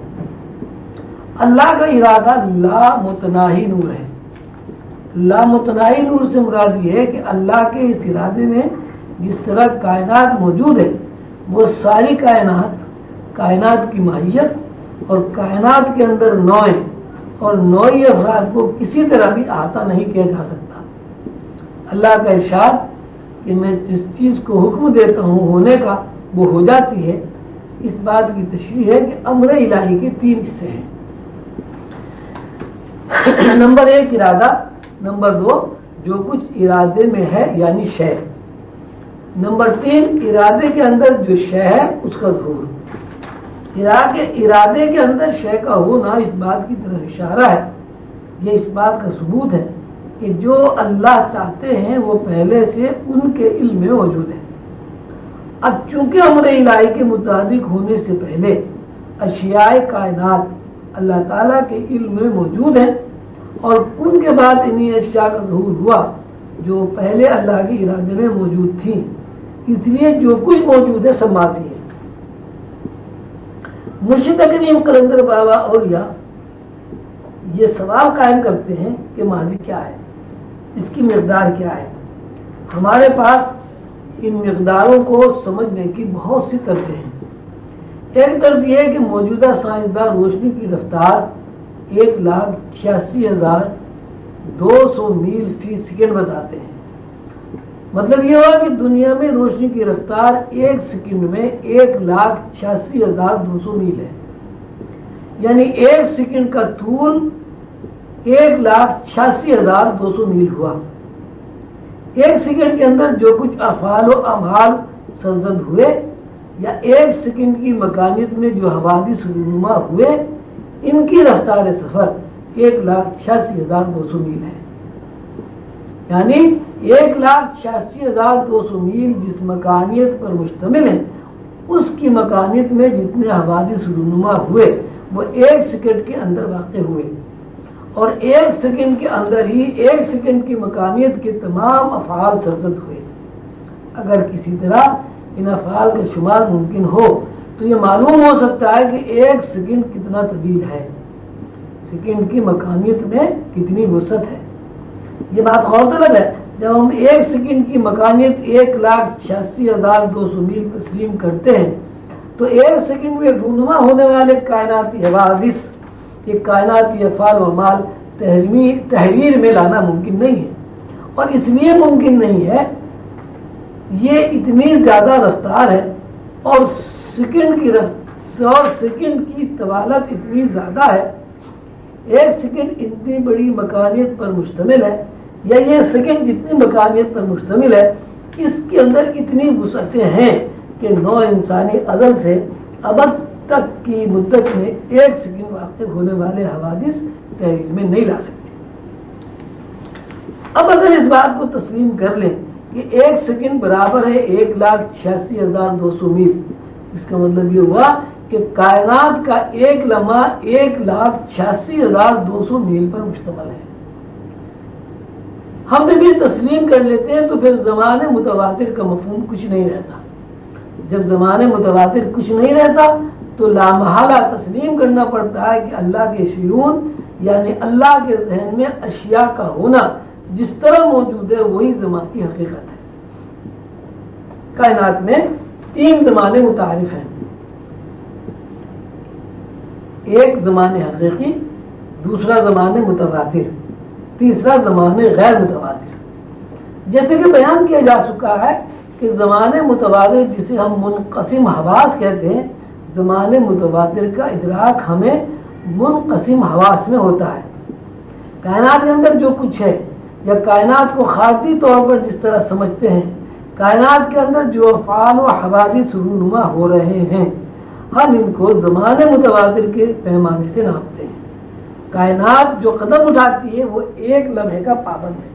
Speaker 1: اللہ کا ارادہ لامتناہی نور ہے۔ لامتناہی نور سے مراد یہ ہے کہ اللہ کے اس ارادے میں جس طرح کائنات موجود ہے وہ ساری کائنات کی ماہیت اور کائنات کے اندر نوعیں اور نوعی افراد کو کسی طرح بھی احاطہ نہیں کیا جا سکتا۔ اللہ کا ارشاد کہ میں جس چیز کو حکم دیتا ہوں ہونے کا وہ ہو جاتی ہے، اس بات کی تشریح ہے کہ امر الہی کے 3 حصے ہیں۔ نمبر 1 ارادہ، نمبر 2 جو کچھ ارادے میں ہے یعنی شے، نمبر 3 ارادے کے اندر جو شے ہے اس کا ظہور۔ ارادے کے اندر شے کا ہونا اس بات کی طرف اشارہ ہے، یہ اس بات کا ثبوت ہے کہ جو اللہ چاہتے ہیں وہ پہلے سے ان کے علم میں موجود ہے۔ اب چونکہ امر الہی کے مطابق ہونے سے پہلے اشیاء کائنات اللہ تعالیٰ کے علم میں موجود ہیں اور کن کے بعد انہی اشیاء کا ظہور ہوا جو پہلے اللہ کے ارادے میں موجود تھیں، اس لیے جو کچھ موجود ہے سب ماضی ہے۔ مرشد کریم قلندر بابا اولیاء یہ سوال قائم کرتے ہیں کہ ماضی کیا ہے، اس کی مقدار کیا ہے۔ ہمارے پاس ان مقداروں کو سمجھنے کی بہت سی طرزیں ہیں۔ ایک طرز یہ ہے کہ موجودہ سائنسداں روشنی کی رفتار 1,86,200 میل فی سیکنڈ بتاتے ہیں۔ مطلب یہ ہوا کہ دنیا میں روشنی کی رفتار 1 سیکنڈ میں 1,86,200 میل ہے، یعنی 1 سیکنڈ کا طول 1,86,200 میل ہوا۔ ایک سیکنڈ کے اندر جو کچھ افعال و اعمال سرزد ہوئے یا ایک سیکنڈ کی مکانیت میں جو حوادث رونما ہوئے، ان کی رفتار سفر 1,86,200 میل ہے۔ یعنی 1,86,200 میل جس مکانیت پر مشتمل ہے، اس کی مکانیت میں جتنے حوادث رونما ہوئے وہ ایک سیکنڈ کے اندر واقع ہوئے، اور ایک سیکنڈ کے اندر ہی ایک سیکنڈ کی مکانیت کے تمام افعال سرزد ہوئے۔ اگر کسی طرح ان افعال کا شمار ممکن ہو تو یہ معلوم ہو سکتا ہے کہ ایک سیکنڈ کتنا طویل ہے، سیکنڈ کی مکانیت میں کتنی وسعت ہے۔ یہ بات غورطلب ہے، جب ہم ایک سیکنڈ کی مکانیت 1,86,200 میل تسلیم کرتے ہیں تو ایک سیکنڈ میں رونما ہونے والے کائناتی حوادث، یہ کائناتی افعال و اعمال تحریر میں لانا ممکن نہیں ہے، اور اس لیے ممکن نہیں ہے، یہ اتنی زیادہ رفتار ہے اور سیکنڈ کی طوالت اتنی زیادہ ہے، ایک سیکنڈ اتنی بڑی مکانیت پر مشتمل ہے، یا یہ سیکنڈ جتنی مکانیت پر مشتمل ہے اس کے اندر اتنی وسعتیں ہیں کہ نوع انسانی ازل سے ابد تک کی مدت میں ایک سیکنڈ واقع ہونے والے حوادث تحریر میں نہیں لا سکتے۔ اب اگر اس بات کو تسلیم کر لیں کہ ایک سیکنڈ برابر ہے 1,86,200 میل، اس کا مطلب یہ ہوا کہ کائنات کا ایک لمحہ 1,86,200 میل پر مشتمل ہے۔ ہم جب یہ تسلیم کر لیتے ہیں تو پھر زمانے متواتر کا مفہوم کچھ نہیں رہتا۔ جب زمانے متواتر کچھ نہیں رہتا تو لامحالہ تسلیم کرنا پڑتا ہے کہ اللہ کے شیون یعنی اللہ کے ذہن میں اشیاء کا ہونا جس طرح موجود ہے وہی زمان کی حقیقت ہے۔ کائنات میں 3 زمانے متعارف ہیں، ایک زمانے حقیقی، دوسرا زمانے متواتر، تیسرا زمانے غیر متواتر۔ جیسے کہ بیان کیا جا چکا ہے کہ زمانے متواتر جسے ہم منقسم حواس کہتے ہیں، زمانے متواتر کا ادراک ہمیں منقسم حواس میں ہوتا ہے۔ کائنات کے اندر جو کچھ ہے یا کائنات کو خارجی طور پر جس طرح سمجھتے ہیں، کائنات کے اندر جو افعال و حوادث رونما ہو رہے ہیں، ہم ان کو زمانے متواتر کے پیمانے سے ناپتے ہیں۔ کائنات جو قدم اٹھاتی ہے وہ ایک لمحے کا پابند ہے،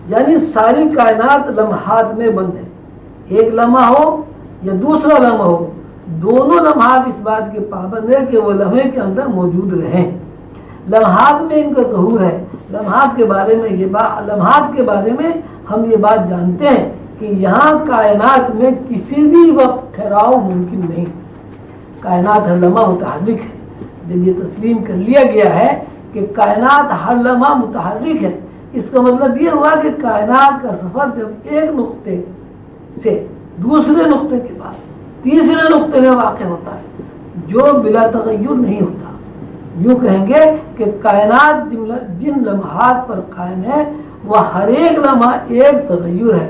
Speaker 1: یعنی ساری کائنات لمحات میں بند ہے۔ ایک لمحہ ہو یا دوسرا لمحہ ہو، دونوں لمحات اس بات کے پابند ہے کہ وہ لمحے کے اندر موجود رہیں۔ لمحات میں ان کا ظہور ہے۔ لمحات کے بارے میں ہم یہ بات جانتے ہیں کہ یہاں کائنات میں کسی بھی وقت ٹھہراؤ ممکن نہیں، کائنات ہر لمحہ متحرک ہے۔ جب یہ تسلیم کر لیا گیا ہے کہ کائنات ہر لمحہ متحرک ہے، اس کا مطلب یہ ہوا کہ کائنات کا سفر جب ایک نقطے سے دوسرے نقطے کے بعد تیسرے نقطے میں واقع ہوتا ہے جو بلا تغیر نہیں ہوتا، یوں کہیں گے کہ کائنات جن لمحات پر قائم ہے وہ ہر ایک لمحہ ایک تغیر ہے،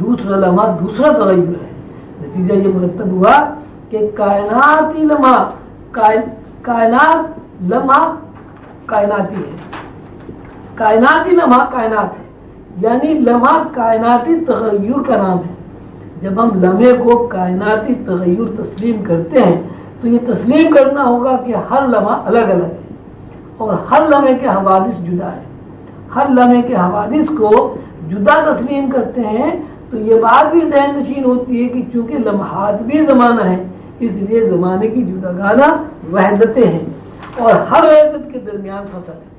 Speaker 1: دوسرا لمحہ دوسرا تغیر ہے۔ نتیجہ یہ مرتب ہوا کہ کائناتی لمحہ کائناتی ہے، کائناتی لمحہ کائنات ہے، یعنی لمحہ کائناتی تغیر کا نام ہے۔ جب ہم لمحے کو کائناتی تغیر تسلیم کرتے ہیں تو یہ تسلیم کرنا ہوگا کہ ہر لمحہ الگ الگ ہے اور ہر لمحے کے حوادث جدا ہے۔ ہر لمحے کے حوادث کو جدا تسلیم کرتے ہیں تو یہ بات بھی ذہن نشین ہوتی ہے کہ چونکہ لمحات بھی زمانہ ہے، اس لیے زمانے کی جداگانہ وحدتیں ہیں، اور ہر وحدت کے درمیان فصل ہے،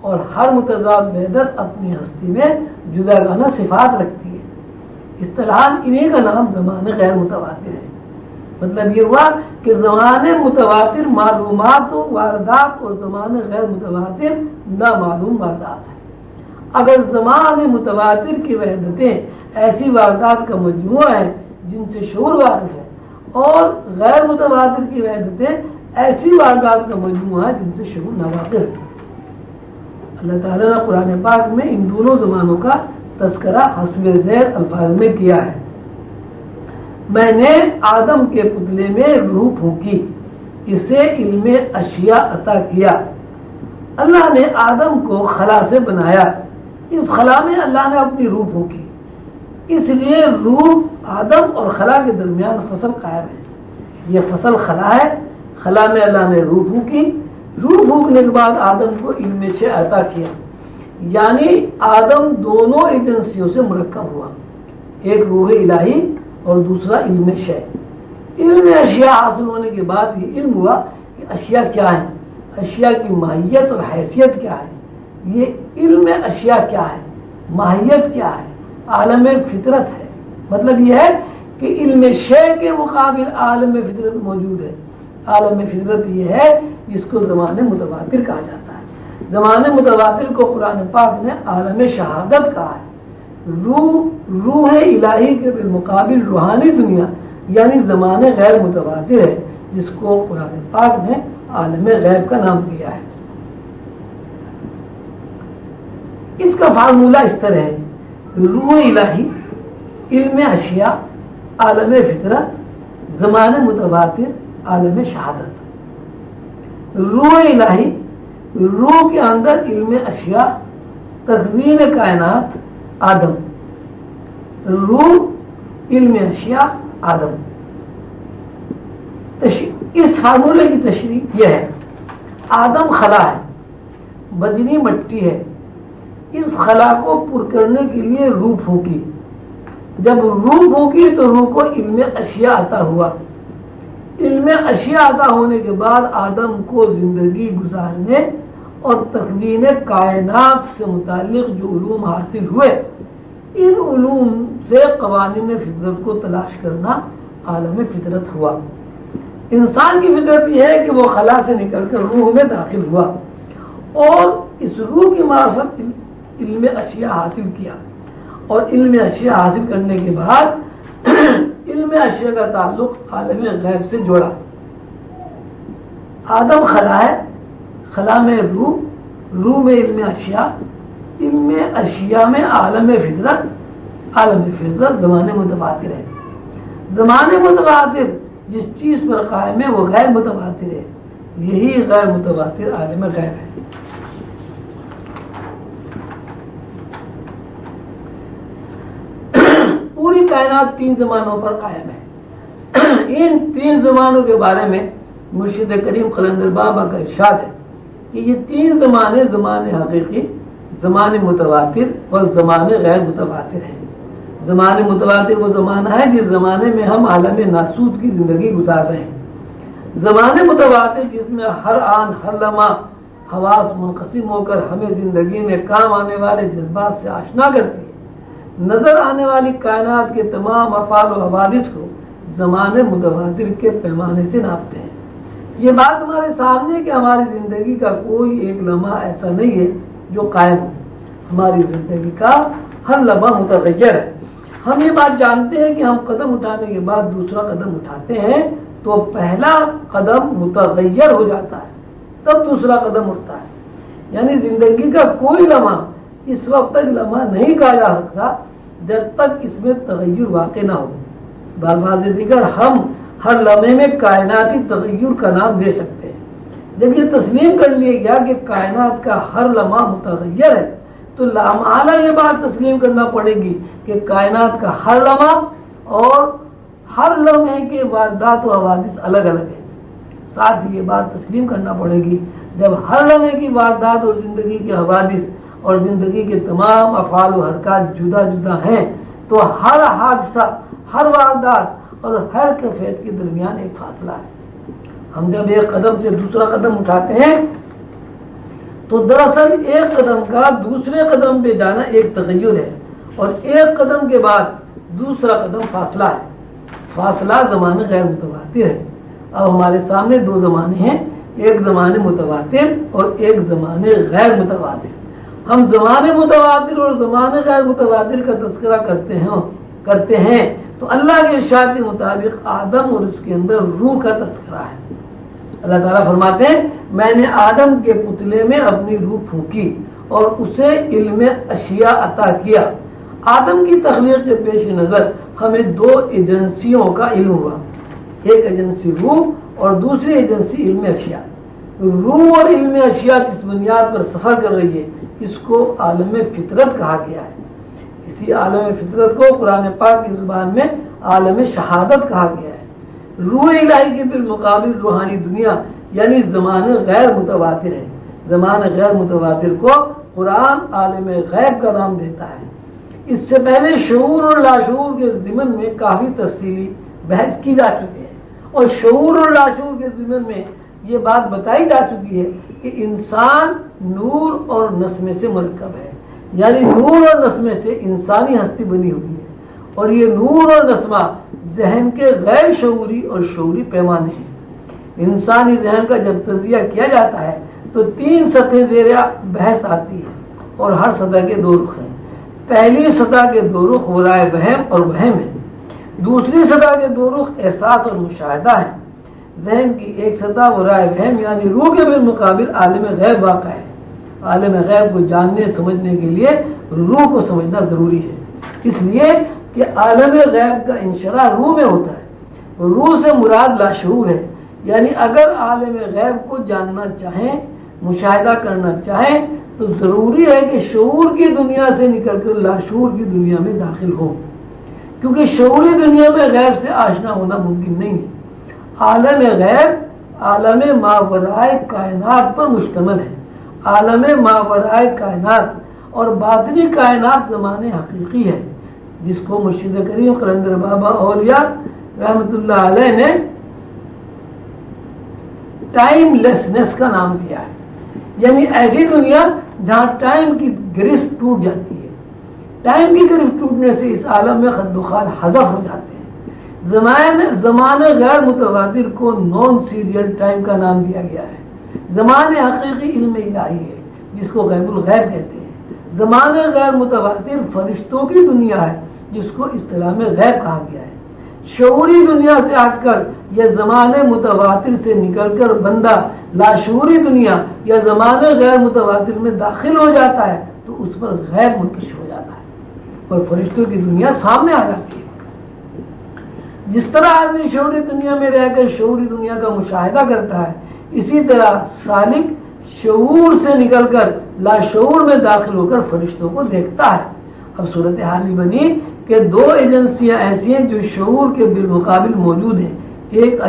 Speaker 1: اور ہر متضاد وحدت اپنی ہستی میں جداگانہ صفات رکھتی ہے۔ اصطلاحاً انہیں کا نام زمانے غیر متواتر ہے۔ مطلب یہ ہوا کہ زمانے متواتر معلومات و واردات اور زمانے غیر متواتر نامعلوم واردات ہے۔ اگر زمانے متواتر کی وحدتیں ایسی واردات کا مجموعہ ہے جن سے شعور واقف ہے، اور غیر متواتر کی وحدتیں ایسی واردات کا مجموعہ ہے جن سے شعور ناواقف ہے۔ اللہ تعالیٰ نے قرآن پاک میں ان دونوں زمانوں کا تذکرہ حسب ذیل الفاظ میں کیا ہے۔ میں نے آدم کے پتلے میں روح پھونکی، اسے علم اشیاء عطا کیا، اللہ نے آدم کو خلا سے بنایا، اس خلا میں اللہ نے اپنی روح پھونکی، اس لیے روح آدم اور خلا کے درمیان فصل قائم ہے۔ یہ فصل خلا ہے، خلا میں اللہ نے روح پھونکی، روح پھونکنے کے بعد آدم کو علم شے عطا کیا، یعنی آدم دونوں ایجنسیوں سے مرکب ہوا، ایک روح الہی اور دوسرا علم شے۔ علم اشیاء حاصل ہونے کے بعد یہ علم ہوا کہ اشیاء کیا ہیں، اشیاء کی ماہیت اور حیثیت کیا ہے۔ یہ علم اشیاء کیا ہے، ماہیت کیا ہے، عالم فطرت ہے۔ مطلب یہ ہے کہ علم شے کے مقابل عالم فطرت موجود ہے۔ عالم فطرت یہ ہے جس کو زمان متواتر کہا جاتا ہے۔ زمان متواتر کو قرآن پاک نے عالم شہادت کہا ہے۔ روح الہی کے بالمقابل روحانی دنیا یعنی زمان غیر متواتر ہے، جس کو قرآن پاک نے عالم غیب کا نام دیا ہے۔ اس کا فارمولہ اس طرح ہے: روح الہی، علم اشیاء، عالم فطرت، زمان متواتر، عالم شہادت۔ روح الہی، روح کے اندر علم اشیاء، تکوین کائنات، آدم۔ روح، علم اشیاء، آدم۔ اس فارمولے کی تشریح یہ ہے: آدم خلا ہے، بجنی مٹی ہے، اس خلا کو پر کرنے کے لیے روح پھونکی، جب روح پھونکی تو روح کو علم اشیاء عطا ہوا، علم اشیاء عطا ہونے کے بعد آدم کو زندگی گزارنے اور تکوین کائنات سے متعلق جو علوم حاصل ہوئے، ان علوم سے قوانین فطرت کو تلاش کرنا عالم فطرت ہوا۔ انسان کی فطرت یہ ہے کہ وہ خلا سے نکل کر روح میں داخل ہوا اور اس روح کی معرفت علم اشیاء حاصل کیا، اور علم اشیاء حاصل کرنے کے بعد علم اشیاء کا تعلق عالم غیب سے جوڑا۔ آدم خلا ہے، خلا میں روح، روح میں علم اشیاء، علم اشیاء میں عالم فطرت، عالم فطرت زمان متواتر ہے۔ زمان متواتر جس چیز پر قائم ہے وہ غیر متواتر ہے، یہی غیر متواتر عالم غیب ہے۔ پوری کائنات تین زمانوں پر قائم ہے۔ ان تین زمانوں کے بارے میں مرشد کریم قلندر بابا کا ارشاد ہے کہ یہ تین زمانے زمان حقیقی، زمان متواتر اور زمان غیر متواتر ہیں۔ زمان متواتر وہ زمانہ ہے جس زمانے میں ہم عالم ناسوت کی زندگی گزار رہے ہیں۔ زمان متواتر جس میں ہر آن ہر لمحہ حواس منقسم ہو کر ہمیں زندگی میں کام آنے والے جذبات سے آشنا کرتی ہے، نظر آنے والی کائنات کے تمام افعال و حوادث کو زمان متواتر کے پیمانے سے ناپتے ہیں۔ یہ بات ہمارے سامنے ہے کہ ہماری زندگی کا کوئی ایک لمحہ ایسا نہیں ہے جو قائم ہو، ہماری زندگی کا ہر لمحہ متغیر ہے۔ ہم یہ بات جانتے ہیں کہ ہم قدم اٹھانے کے بعد دوسرا قدم اٹھاتے ہیں تو پہلا قدم متغیر ہو جاتا ہے، تب دوسرا قدم اٹھتا ہے۔ یعنی زندگی کا کوئی لمحہ اس وقت تک لمحہ نہیں کہا جا سکتا جب تک اس میں تغیر واقع نہ ہو۔ بالفاظ دیگر ہم ہر لمحے میں کائناتی تغیر کا نام دے سکتے ہیں۔ جب یہ تسلیم کر لیا گیا کہ کائنات کا ہر لمحہ متغیر ہے تو لامحالہ یہ بات تسلیم کرنا پڑے گی کہ کائنات کا ہر لمحہ اور ہر لمحے کے واردات و حوادث الگ الگ ہیں۔ ساتھ ہی یہ بات تسلیم کرنا پڑے گی جب ہر لمحے کی واردات اور زندگی کے حوادث اور زندگی کے تمام افعال و حرکات جدا جدا ہیں تو ہر حادثہ، ہر واردات اور ہر کیفیت کے درمیان ایک فاصلہ ہے۔ ہم جب ایک قدم سے دوسرا قدم اٹھاتے ہیں تو دراصل ایک قدم کا دوسرے قدم پہ جانا ایک تغیر ہے، اور ایک قدم کے بعد دوسرا قدم فاصلہ ہے۔ فاصلہ زمان غیر متواتر ہے۔ اب ہمارے سامنے دو زمانے ہیں، ایک زمان متواتر اور ایک زمان غیر متواتر۔ ہم زمان متواتر اور زمان غیر متواتر کا تذکرہ کرتے ہیں تو اللہ کے ارشاد کے مطابق آدم اور اس کے اندر روح کا تذکرہ ہے۔ اللہ تعالیٰ فرماتے ہیں میں نے آدم کے پتلے میں اپنی روح پھونکی اور اسے علم اشیاء عطا کیا۔ آدم کی تخلیق کے پیش نظر ہمیں دو ایجنسیوں کا علم ہوا، ایک ایجنسی روح اور دوسری ایجنسی علم اشیاء۔ روح اور علم اشیاء جس بنیاد پر سفر کر رہی ہے اس کو عالم فطرت کہا گیا ہے. اسی عالم فطرت کو قرآن پاک کی زبان میں عالم شہادت کہا گیا ہے. روح الہی کے بالمقابل روحانی دنیا یعنی زمان غیر متواتر ہے. زمان غیر متواتر کو قرآن عالم غیب کا نام دیتا ہے. اس سے پہلے شعور اور لاشعور کے ضمن میں کافی تفصیلی بحث کی جا چکی ہے اور شعور اور لاشعور کے ضمن میں یہ بات بتائی جا چکی ہے کہ انسان نور اور نسمے سے مرکب ہے. یعنی نور اور نسمے سے انسانی ہستی بنی ہوئی ہے اور یہ نور اور نسمہ ذہن کے غیر شعوری اور شعوری پیمانے ہیں. انسانی ذہن کا جب تجزیہ کیا جاتا ہے تو 3 سطح زیر بحث آتی ہے اور ہر سطح کے 2 رخ ہیں. پہلی سطح کے 2 رخ ورائے وہم اور وہم ہے. دوسری سطح کے 2 رخ احساس اور مشاہدہ ہیں. ذہن کی ایک سطح ورائے وہم یعنی روح کے بالمقابل عالم غیب واقع ہے. عالم غیب کو جاننے سمجھنے کے لیے روح کو سمجھنا ضروری ہے. اس لیے کہ عالم غیب کا انشراح روح میں ہوتا ہے. روح سے مراد لاشعور ہے. یعنی اگر عالم غیب کو جاننا چاہیں مشاہدہ کرنا چاہیں تو ضروری ہے کہ شعور کی دنیا سے نکل کر لاشعور کی دنیا میں داخل ہو کیونکہ شعوری دنیا میں غیب سے آشنا ہونا ممکن نہیں ہے. عالم غیب عالم ماورائے کائنات پر مشتمل ہے. عالم ماورائے کائنات اور باطنی کائنات زمان حقیقی ہے جس کو مرشد کریم قلندر بابا اولیاء رحمت اللہ علیہ نے ٹائم لیسنس کا نام دیا ہے. یعنی ایسی دنیا جہاں ٹائم کی گرفت ٹوٹ جاتی ہے. ٹائم کی گرفت ٹوٹنے سے اس عالم میں خد و خال حذف ہو جاتے ہیں. زمان غیر متواتر کو نان سیریل ٹائم کا نام دیا گیا ہے. زمان حقیقی علم الہی ہے جس کو غیب الغیب کہتے ہیں. زمان غیر متواتر فرشتوں کی دنیا ہے جس کو اصطلاح میں غیب کہا گیا ہے. شعوری دنیا سے ہٹ کر یا زمان متواتر سے نکل کر بندہ لاشعوری دنیا یا زمان غیر متواتر میں داخل ہو جاتا ہے تو اس پر غیب منکشف ہو جاتا ہے اور فرشتوں کی دنیا سامنے آ جاتی ہے. جس طرح آدمی شعوری دنیا میں رہ کر شعوری دنیا کا مشاہدہ کرتا ہے اسی طرح سالک شعور سے نکل کر لاشعور میں داخل ہو کر فرشتوں کو دیکھتا ہے. اب صورتحال بنی کہ 2 ایجنسیاں ایسی ہیں جو شعور کے بالمقابل موجود ہیں. ایک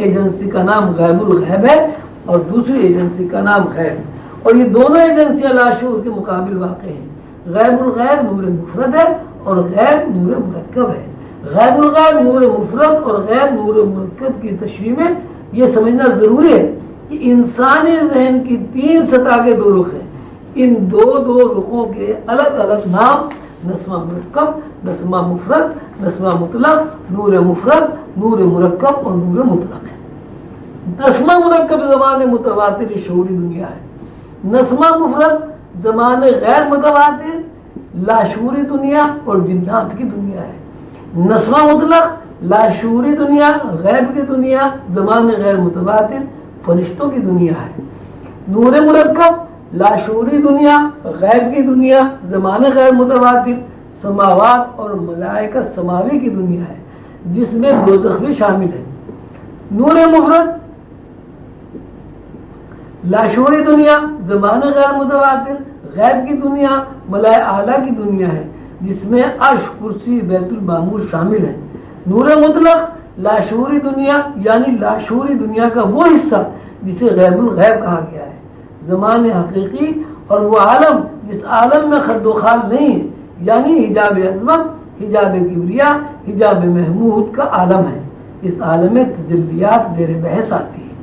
Speaker 1: ایجنسی کا نام غیب الغیب ہے اور دوسری ایجنسی کا نام غیب اور یہ دونوں ایجنسیاں لاشعور کے مقابل واقع ہیں. غیب الغیب نور مفرد ہے اور غیب نور مرکب ہے. غیب الغیب نور مفرد اور غیب نور مرکب کی تشریح میں یہ سمجھنا ضروری ہے کہ انسانی ذہن کی 3 سطح کے 2 رخ ہیں. ان دو رخوں کے الگ الگ نام نسمہ مرکب نسمہ مفرد نسمہ مطلق نور مفرد نور مرکب اور نور مطلق ہے. نسمہ مرکب زمان متواتر شعوری دنیا ہے. نسمہ مفرد زمان غیر متواتر لاشعوری دنیا اور جنات کی دنیا ہے. نسمہ مطلق لاشعوری دنیا غیب کی دنیا زمان غیر متواتر فرشتوں کی دنیا ہے. نور مرکب لاشعوری دنیا غیب کی دنیا زمان غیر متواتر سماوات اور ملائکہ سماوی کی دنیا ہے جس میں دوزخ بھی شامل ہے. نور مفرد لاشعوری دنیا زمان غیر متواتر غیب کی دنیا ملائکہ اعلیٰ کی دنیا ہے جس میں عرش کرسی بیت المعمور شامل ہے. نور مطلق لاشعوری دنیا یعنی لاشعوری دنیا کا وہ حصہ جسے غیب الغیب کہا گیا ہے. زمان حقیقی اور وہ عالم جس عالم میں خد و خال نہیں ہے یعنی حجاب عظمت حجاب کبریا حجاب محمود کا عالم ہے. اس عالم میں تجلیات زیر بحث آتی ہے.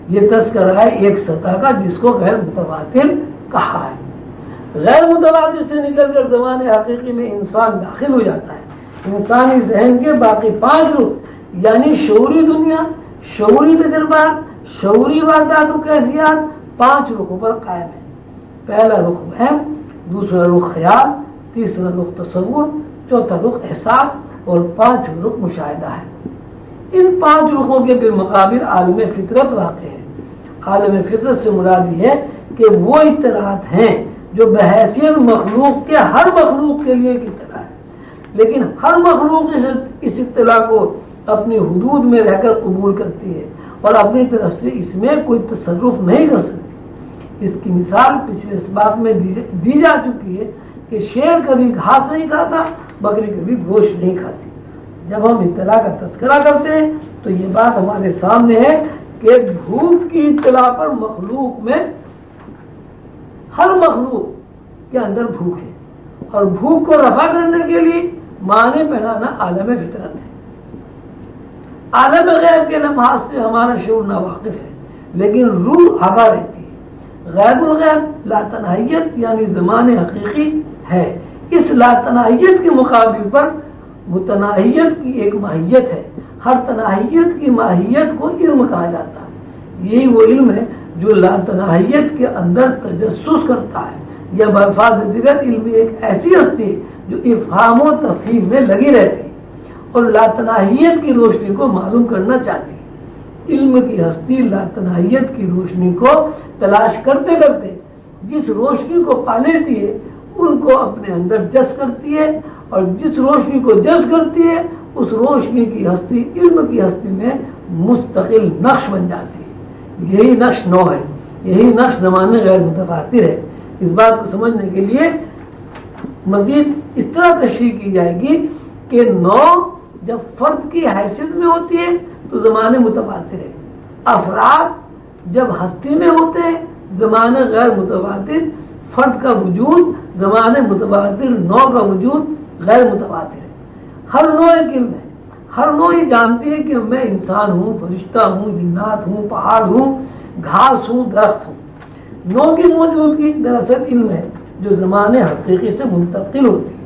Speaker 1: یہ تذکرہ ہے ایک سطح کا جس کو غیر متواتر کہا ہے. غیر متواتر سے نکل کر زمان حقیقی میں انسان داخل ہو جاتا ہے. انسانی ذہن کے باقی 5 رخ یعنی شعوری دنیا شعوری تجربات شعوری واردات و کیفیات 5 رخوں پر قائم ہے. پہلا رخ وہم دوسرا رخ خیال تیسرا رخ تصور چوتھا رخ احساس اور 5واں رخ مشاہدہ ہے. ان 5 رخوں کے بالمقابل عالم فطرت واقع ہے. عالم فطرت سے مراد یہ ہے کہ وہ اطلاعات ہیں جو بحیثیت مخلوق کے ہر مخلوق کے لیے ایک اطلاع ہے لیکن ہر مخلوق اس اطلاع کو اپنی حدود میں رہ کر قبول کرتی ہے اور اپنی طرف سے اس میں کوئی تصرف نہیں کر سکتی۔ اس کی مثال پچھلے اسباق میں دی جا چکی ہے کہ شیر کبھی گھاس نہیں کھاتا، بکری کبھی گوشت نہیں کھاتی۔ جب ہم اطلاع کا تذکرہ کرتے ہیں تو یہ بات ہمارے سامنے ہے کہ بھوک کی اطلاع پر مخلوق میں، ہر مخلوق کے اندر بھوک ہے، اور بھوک کو رفع کرنے کے لیے معنی پہنانا عالم فطرت ہے۔ عالم غیب کے لمحات سے ہمارا شعور ناواقف ہے، لیکن روح آگاہ رہتی ہے۔ غیب الغیب لاتناہیت یعنی زمان حقیقی ہے۔ اس لاتناہیت کے مقابل پر متناہیت کی ایک ماہیت ہے۔ ہر تناہیت کی ماہیت کو علم کہا جاتا ہے۔ یہی وہ علم ہے جو لاتناہیت کے اندر تجسس کرتا ہے، یا بلفاظ دیگر علم ایک ایسی ہستی ہے جو افہام و تفہیم میں لگی رہتی ہے اور لاتناہیت کی روشنی کو معلوم کرنا چاہتی ہے۔ علم کی ہستی لاتناہیت کی روشنی کو تلاش کرتے کرتے جس روشنی کو پا لیتی ہے ان کو اپنے اندر جذب کرتی ہے، اور جس روشنی کو جذب کرتی ہے اس روشنی کی ہستی علم کی ہستی میں مستقل نقش بن جاتی ہے۔ یہی نقش نو ہے، یہی نقش زمانے غیر متواتر ہے۔ اس بات کو سمجھنے کے لیے مزید اس طرح تشریح کی جائے گی کہ نو جب فرد کی حیثیت میں ہوتی ہے تو زمانے متواتر ہے، افراد جب ہستی میں ہوتے ہیں زمانے غیر متواتر، فرد کا وجود زمانے متواتر، نو کا وجود غیر متواتر ہے۔ ہر نو ایک علم ہے، ہر نو یہ جانتی ہے کہ میں انسان ہوں، فرشتہ ہوں، جنات ہوں، پہاڑ ہوں، گھاس ہوں، درخت ہوں۔ نو کی موجودگی دراصل علم ہے جو زمانے حقیقی سے منتقل ہوتی ہے۔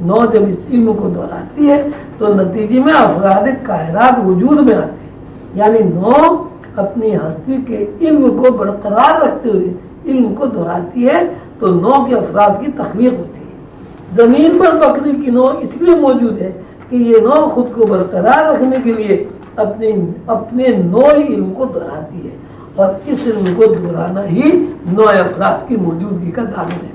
Speaker 1: نو جب اس علم کو دہراتی ہے تو نتیجے میں افراد کائنات وجود میں آتے ہیں، یعنی نو اپنی ہستی کے علم کو برقرار رکھتے ہوئے علم کو دہراتی ہے تو نو کے افراد کی تخلیق ہوتی ہے۔ زمین پر بکری کی نو اس لیے موجود ہے کہ یہ نو خود کو برقرار رکھنے کے لیے اپنے نوعی علم کو دہراتی ہے، اور اس علم کو دہرانا ہی نو افراد کی موجودگی کا ضامن ہے۔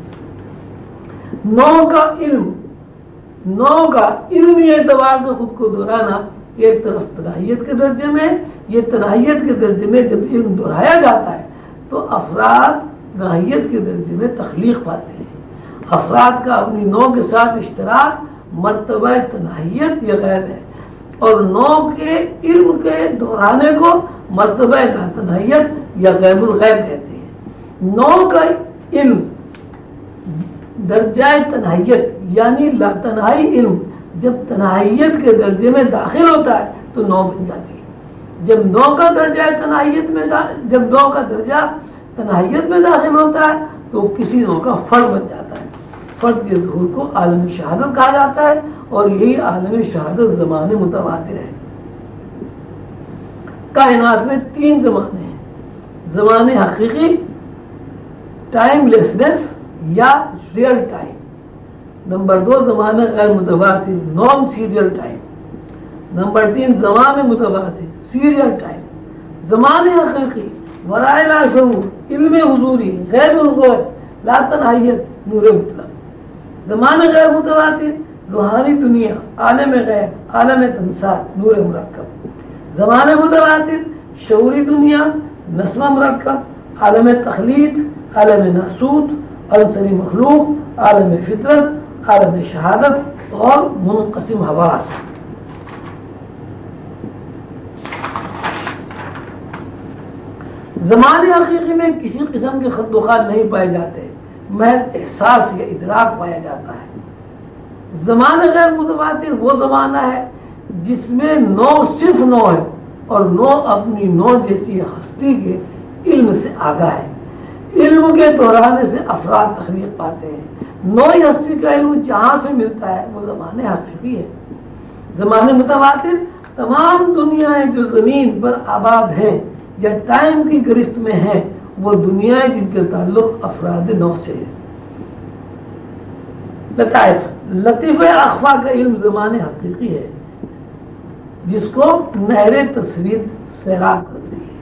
Speaker 1: نو کا علمی اعتبار سے خود کو دہرانا ایک طرف تناہیت کے درجے میں، یہ تناہیت کے درجے میں جب علم دہرایا جاتا ہے تو افراد تناہیت کے درجے میں تخلیق پاتے ہیں۔ افراد کا اپنی نو کے ساتھ اشتراک مرتبہ تناہیت یا غیب ہے، اور نو کے علم کے دہرانے کو مرتبہ لاتناہیت یا غیب الغیب کہتے ہیں۔ نو کا علم درجہ تناہیت یعنی لاتناہی علم جب تناہیت کے درجے میں داخل ہوتا ہے تو نو بن جاتی ہے۔ جب نو کا درجہ تناہیت میں داخل ہوتا ہے تو کسی نو کا فرد بن جاتا ہے۔ فرد کے ظہور کو عالم شہادت کہا جاتا ہے، اور یہی عالم شہادت زمانے متواتر ہے۔ کائنات میں تین زمانے ہیں: زمانے حقیقی، ٹائم لیسنس یا ریئل ٹائم، نمبر 2 زمانے غیر متواتر نان سیریل ٹائم، نمبر 3 زمانے متواتر سیریل ٹائم۔ زمانے حقیقی ورائے لا شعور، علم حضوری، غیب الغیب، لا تناہیت، نور مطلق۔ زمانے غیر متواتر روحانی دنیا، عالم غیب، عالم تمثال، نور مرکب۔ زمانے متواتر شعوری دنیا، نسمہ مرکب، عالم تخلیق، عالم ناسوت، عنصری مخلوق، عالم فطرت، عالم شہادت اور منقسم حواس۔ زمانے حقیقی میں کسی قسم کے خط و خال نہیں پائے جاتے، محض احساس یا ادراک پایا جاتا ہے۔ زمانہ غیر متواتر وہ زمانہ ہے جس میں نو صرف نو ہے، اور نو اپنی نو جیسی ہستی کے علم سے آگاہ ہے۔ علم کے دہرانے سے افراد تخلیق پاتے ہیں۔ نوئی ہستی کا علم جہاں سے ملتا ہے وہ زمانے حقیقی ہے۔ زمانے متواتر تمام دنیایں جو زمین پر آباد ہیں یا ٹائم کی گرفت میں ہیں وہ دنیایں جن کے تعلق افراد نو سے ہے۔ لطیفہ اخفا کا علم زمانے حقیقی ہے جس کو نہر تصویر سیراب کرتی ہے۔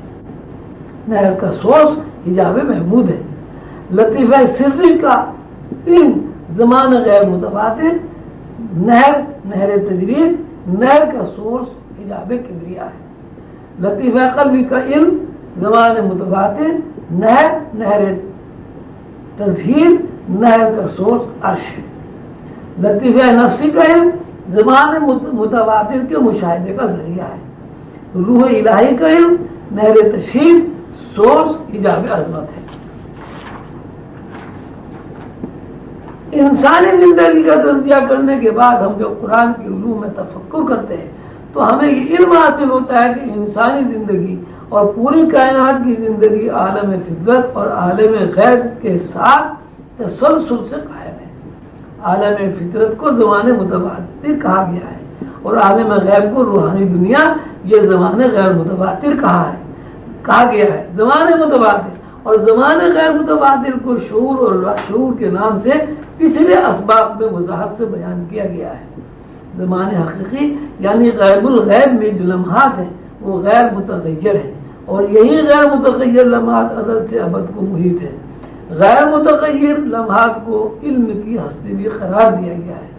Speaker 1: نہر کا سورس حجاب محمود ہے۔ لطیفہ سری کا علم زمانہ غیر متواتر، نہر تجرید، نہر کا سورس حجاب کبریا ہے۔ لطیفہ قلبی کا علم زمان متواتر، نہر تزہیر، نہر کا سورس عرش ہے۔ لطیفہ نفسی کا علم زمان متواتر کے مشاہدے کا ذریعہ ہے۔ روح الہی کا علم نہر تشہیر، سورس حجاب عظمت ہے۔ انسانی زندگی کا تجزیہ کرنے کے بعد ہم جب قرآن کے علوم میں تفکر کرتے ہیں تو ہمیں یہ علم حاصل ہوتا ہے کہ انسانی زندگی اور پوری کائنات کی زندگی عالم فطرت اور عالم غیب کے ساتھ تسلسل سے قائم ہے۔ عالم فطرت کو زمان متواتر کہا گیا ہے اور عالم غیب کو روحانی دنیا، یہ زمان غیر متواتر کہا گیا ہے۔ زمان متواتر اور زمان غیر متواتر کو شعور اور لاشعور کے نام سے پچھلے اسباب میں وضاحت سے بیان کیا گیا ہے۔ زمان حقیقی یعنی غیب الغیب میں جو لمحات ہیں وہ غیر متغیر ہیں، اور یہی غیر متغیر لمحات ازل سے ابد کو محیط ہے۔ غیر متغیر لمحات کو علم کی ہستی بھی قرار دیا گیا ہے۔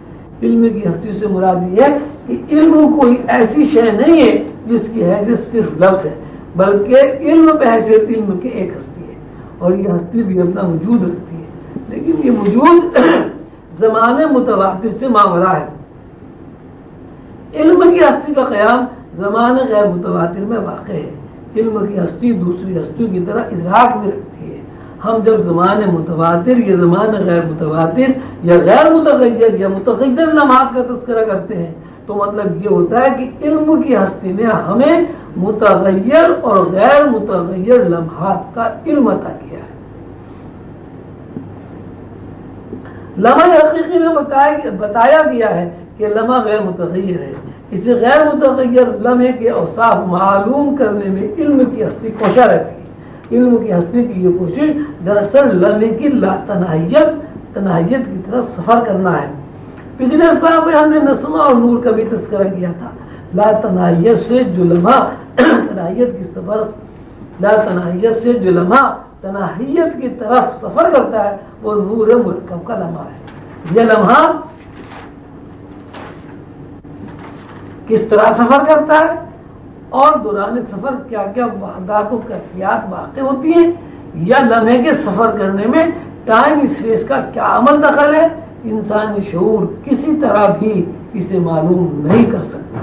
Speaker 1: علم کی ہستی سے مراد یہ ہے کہ علم کوئی ایسی شے نہیں ہے جس کی حیثیت صرف لفظ ہے، بلکہ علم بحیثیت علم کے ایک ہستی ہے، اور یہ ہستی بھی اپنا وجود رکھتی ہے، لیکن یہ وجود زمان متواتر سے ماورا ہے۔ علم کی ہستی کا قیام زمان غیر متواتر میں واقع ہے۔ علم کی ہستی دوسری ہستیوں کی طرح ادراک میں رکھتی ہے۔ ہم جب زمان متواتر یا زمان غیر متواتر یا غیر متغیر یا متغیر لمحات کا تذکرہ کرتے ہیں تو مطلب یہ ہوتا ہے کہ علم کی ہستی نے ہمیں متغیر اور غیر متغیر لمحات کا علم عطا کیا ہے۔ لمحہ حقیقی میں بتایا گیا ہے کہ لمحہ غیر متغیر ہے۔ اسے غیر متغیر لمحے کے اوصاف معلوم کرنے میں علم کی ہستی کوشاں رہتی ہے۔ علم کی ہستی کی یہ کوشش دراصل لمحے کی تناہیت کی طرف سفر کرنا ہے۔ پچھلے اسباب میں ہم نے نسمہ اور نور کا بھی تذکرہ کیا تھا۔ لا تناہیت سے جو لمحہ تناہیت کی طرف سفر کرتا ہے وہ نور مرکب کا لمحہ ہے۔ یہ لمحہ کس طرح سفر کرتا ہے اور دوران سفر کیا کیا واردات و کیفیات واقع ہوتی ہیں، یا لمحے کے سفر کرنے میں ٹائم اسپیس کا کیا عمل دخل ہے، انسانی شعور کسی طرح بھی اسے معلوم نہیں کر سکتا۔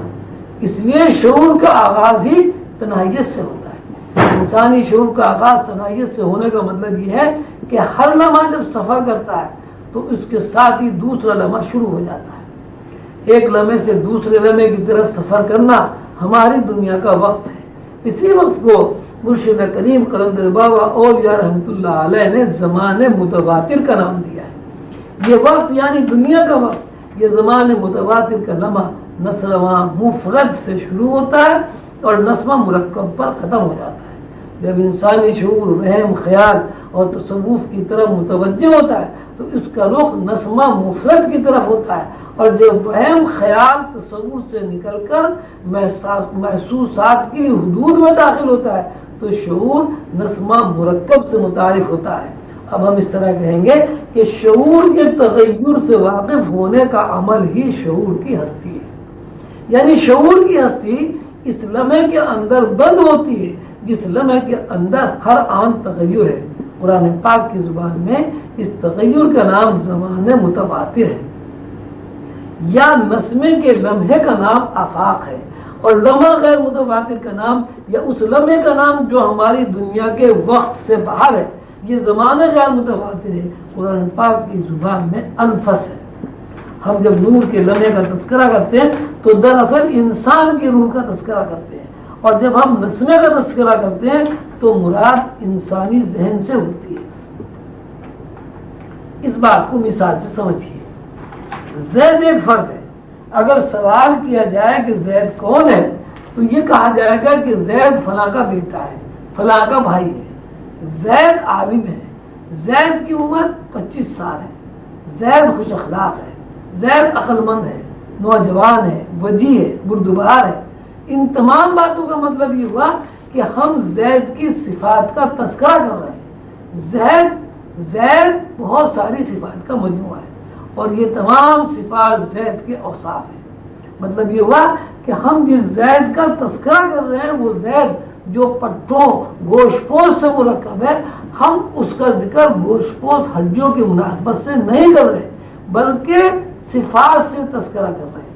Speaker 1: اس لیے شعور کا آغاز ہی تناہیت سے ہوتا ہے۔ انسانی شعور کا آغاز تناہیت سے ہونے کا مطلب یہ ہے کہ ہر لمحہ جب سفر کرتا ہے تو اس کے ساتھ ہی دوسرا لمحہ شروع ہو جاتا ہے۔ ایک لمحے سے دوسرے لمحے کی طرف سفر کرنا ہماری دنیا کا وقت ہے۔ اسی وقت کو مرشد کریم قلندر بابا اولیاء رحمۃ اللہ علیہ نے زمان متواتر کا نام دیا ہے۔ یہ وقت یعنی دنیا کا وقت، یہ زمان متواتر کا لمحہ نسمہ مفرد سے شروع ہوتا ہے اور نسمہ مرکب پر ختم ہو جاتا ہے۔ جب انسانی شعور وہم، خیال اور تصوف کی طرف متوجہ ہوتا ہے تو اس کا رخ نسمہ مفرد کی طرف ہوتا ہے، اور جب وہم، خیال، تصور سے نکل کر محسوسات کی حدود میں داخل ہوتا ہے تو شعور نسمہ مرکب سے متعارف ہوتا ہے۔ اب ہم اس طرح کہیں گے کہ شعور کے تغیر سے واقف ہونے کا عمل ہی شعور کی ہستی ہے، یعنی شعور کی ہستی اس لمحے کے اندر بند ہوتی ہے جس لمحے کے اندر ہر آن تغیر ہے۔ قرآن پاک کی زبان میں اس تغیر کا نام زمان متواتر ہے، یا نسمے کے لمحے کا نام آفاق ہے، اور لمحہ غیر متواتر کا نام یا اس لمحے کا نام جو ہماری دنیا کے وقت سے باہر ہے، یہ زمان غیر متواتر ہے۔ قرآن پاک کی زبان میں انفس ہے۔ ہم جب نور کے لمحے کا تذکرہ کرتے ہیں تو دراصل انسان کی روح کا تذکرہ کرتے ہیں، اور جب ہم نسمے کا تذکرہ کرتے ہیں تو مراد انسانی ذہن سے ہوتی ہے۔ اس بات کو مثال سے سمجھیے۔ زید ایک فرد ہے۔ اگر سوال کیا جائے کہ زید کون ہے تو یہ کہا جائے گا کہ زید فلاں کا بیٹا ہے، فلاں کا بھائی ہے۔ زید عالم ہے، زید کی عمر 25 سال ہے، زید خوش اخلاق ہے، زید عقل مند ہے، نوجوان ہے، وجیح ہے، بردبار ہے۔ ان تمام باتوں کا مطلب یہ ہوا کہ ہم زید کی صفات کا تذکرہ کر رہے ہیں۔ زید بہت ساری صفات کا مجموعہ ہے، اور یہ تمام صفات زید کے اوصاف ہیں۔ مطلب یہ ہوا کہ ہم جس زید کا تذکرہ کر رہے ہیں وہ زید جو پٹھوں گوشت پوش سے مرکب ہے، ہم اس کا ذکر گوشت پوش ہڈیوں کی مناسبت سے نہیں کر رہے بلکہ صفات سے تذکرہ کر رہے ہیں.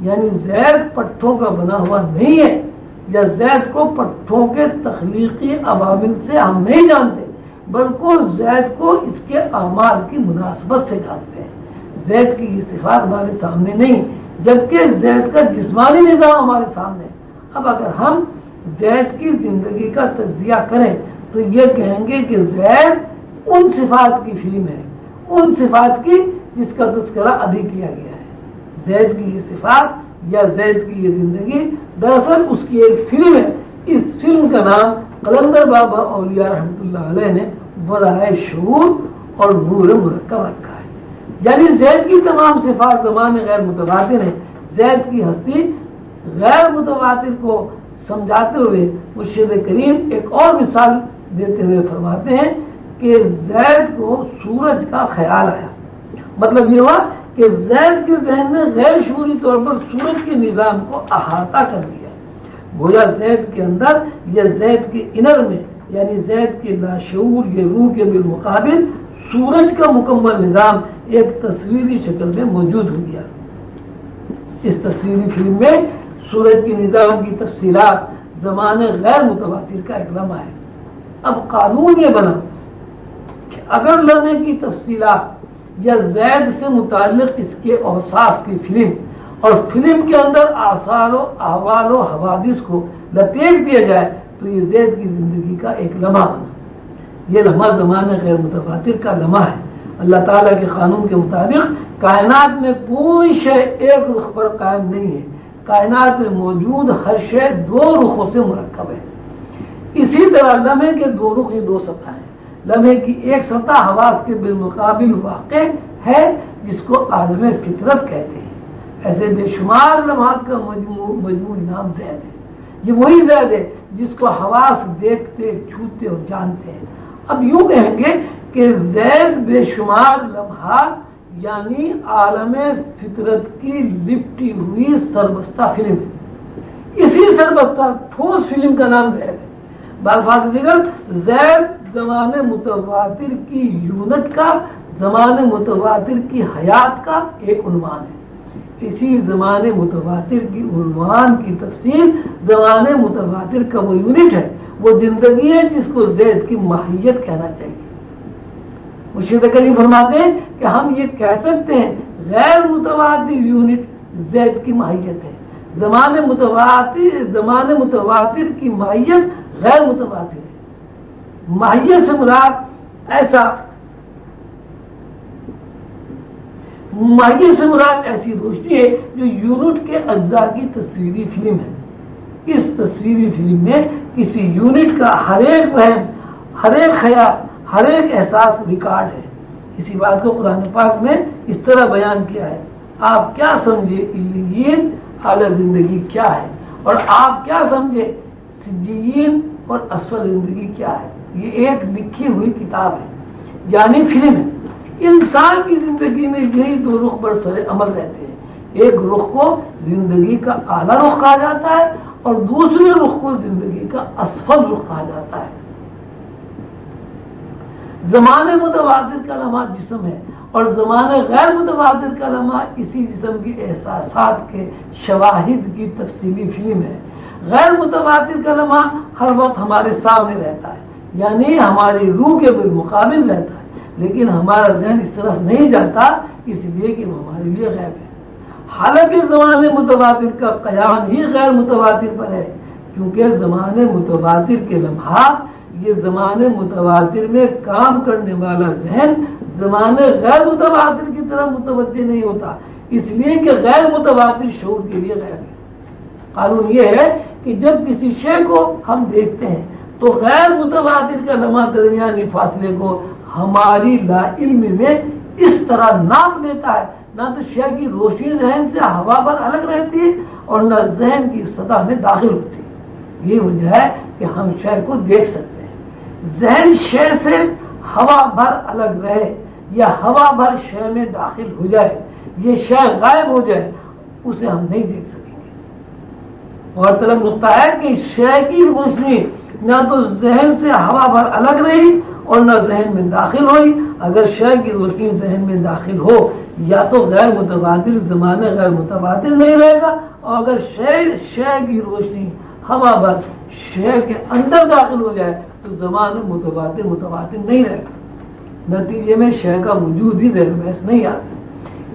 Speaker 1: یعنی زید پٹھوں کا بنا ہوا نہیں ہے، یا زید کو پٹھوں کے تخلیقی عوامل سے ہم نہیں جانتے بلکہ زید کو اس کے اعمال کی مناسبت سے جانتے ہیں. زید کی یہ صفات ہمارے سامنے نہیں، جبکہ زید کا جسمانی نظام ہمارے سامنے ہے. اب اگر ہم زید کی زندگی کا تجزیہ کریں تو یہ کہیں گے کہ زید ان صفات کی فلم ہے، ان صفات کی جس کا تذکرہ ابھی کیا گیا ہے. زید کی یہ صفات یا زید کی یہ زندگی دراصل اس کی ایک فلم ہے. اس فلم کا نام قلندر بابا اولیاء رحمۃ اللہ علیہ نے برائے شعور اور نور مرکب رکھا ہے. یعنی زید کی تمام صفات زمان غیر متواتر ہیں. زید کی ہستی غیر متواتر کو سمجھاتے ہوئے مرشد کریم ایک اور مثال دیتے ہوئے فرماتے ہیں کہ زید کو سورج کا خیال آیا. مطلب یہ ہوا کہ زید کے ذہن نے غیر شعوری طور پر سورج کے نظام کو احاطہ کر دیا. گویا زید کے اندر یا زید کے انر میں یعنی زید کے لاشعور یا روح کے بالمقابل سورج کا مکمل نظام ایک تصویری شکل میں موجود ہو گیا. اس تصویری فلم میں سورج کے نظام کی تفصیلات زمان غیر متواتر کا ایک لمحہ ہے. اب قانون یہ بنا کہ اگر لمحے کی تفصیلات یا زید سے متعلق اس کے اوصاف کی فلم اور فلم کے اندر آثار و احوال و حوادث کو لپیٹ دیا جائے تو یہ زید کی زندگی کا ایک لمحہ بنا. یہ لمحہ زمان غیر متواتر کا لمحہ ہے. اللہ تعالیٰ کے قانون کے مطابق کائنات میں کوئی شے ایک رخ پر قائم نہیں ہے. کائنات میں موجود ہر شے دو رخوں سے مرکب ہے. اسی طرح لمحے کے دو رخ یہ دو سطح ہیں. لمحے کی ایک سطح حواس کے بالمقابل واقع ہے جس کو عالم فطرت کہتے ہیں. ایسے بے شمار لمحات کا مجموعی نام زید ہے. یہ وہی زید ہے جس کو حواس دیکھتے چھوتے اور جانتے ہیں. اب یوں کہیں گے کہ زید بے شمار لمحات یعنی عالم فطرت کی لپٹی ہوئی سربستہ فلم ہے. اسی سربستہ ٹھوس فلم کا نام زید ہے. بالفاظ دیگر زید زمان متواتر کی یونٹ کا، زمان متواتر کی حیات کا ایک عنوان ہے. اسی زمان متواتر کی عنوان کی تفصیل زمان متواتر کا وہ یونٹ ہے، وہ زندگی ہے جس کو زید کی ماہیت کہنا چاہیے. مرشد کریم فرماتے ہیں کہ ہم یہ کہہ سکتے ہیں غیر متواتر یونٹ زید کی ماہیت ہے. زمان متواتر کی ماہیت غیر متواتر ہے. ماہیت سے مراد ایسی روشنی ہے جو یونٹ کے اجزاء کی تصویری فلم ہے. اس تصویری فلم میں کسی یونٹ کا ہر ایک فہم، ہر ایک خیال، ہر ایک احساس ریکارڈ ہے. اسی بات کو قرآن پاک میں اس طرح بیان کیا ہے: آپ کیا سمجھے علیین اعلی زندگی کیا ہے، اور آپ کیا سمجھے سجین اور اسفل زندگی کیا ہے. یہ ایک لکھی ہوئی کتاب ہے یعنی فلم ہے. انسان کی زندگی میں یہی دو رخ برسر عمل رہتے ہیں. ایک رخ کو زندگی کا اعلیٰ رخ کہا جاتا ہے اور دوسرے رخ کو زندگی کا اسفل رخ کہا جاتا ہے. زمان متواتر کا لمحہ جسم ہے اور زمان غیر متواتر کا لمحہ اسی جسم کی احساسات کے شواہد کی تفصیلی فلم ہے. غیر متواتر کا لمحہ ہر وقت ہمارے سامنے رہتا ہے یعنی ہماری روح کے بالمقابل رہتا ہے، لیکن ہمارا ذہن اس طرف نہیں جاتا اس لیے کہ وہ ہمارے لیے غیب ہے. حالانکہ زمان متواتر کا قیام ہی غیر متواتر پر ہے، کیونکہ زمان متواتر کے لمحات یہ زمان متواتر میں کام کرنے والا ذہن زمان غیر متواتر کی طرف متوجہ نہیں ہوتا، اس لیے کہ غیر متواتر شعور کے لیے غیب ہے. قانون یہ ہے کہ جب کسی شے کو ہم دیکھتے ہیں تو غیر متواتر کا لمحہ درمیانی فاصلے کو ہماری لا علمی میں اس طرح ناپ لیتا ہے، نہ تو شے کی روشنی ذہن سے ہوا پر الگ رہتی ہے اور نہ ذہن کی سطح میں داخل ہوتی ہے. یہ وجہ ہے کہ ہم شے کو دیکھ سکتے ہیں. ذہن شے سے ہوا بھر الگ رہے یا ہوا بھر شے میں داخل ہو جائے، یہ شے غائب ہو جائے، اسے ہم نہیں دیکھ سکیں گے. اور طلب نقطہ ہے کہ شے کی روشنی نہ تو ذہن سے ہوا بھر الگ رہی اور نہ ذہن میں داخل ہوئی. اگر شے کی روشنی ذہن میں داخل ہو یا تو غیر متبادل زمانہ غیر متبادل نہیں رہے گا, اور اگر شے کی روشنی ہوا بھر شے کے اندر داخل ہو جائے تو زمانہ متبادل نہیں رہے گا. نتیجے میں شے کا وجود ہی زیر بحث نہیں آتا.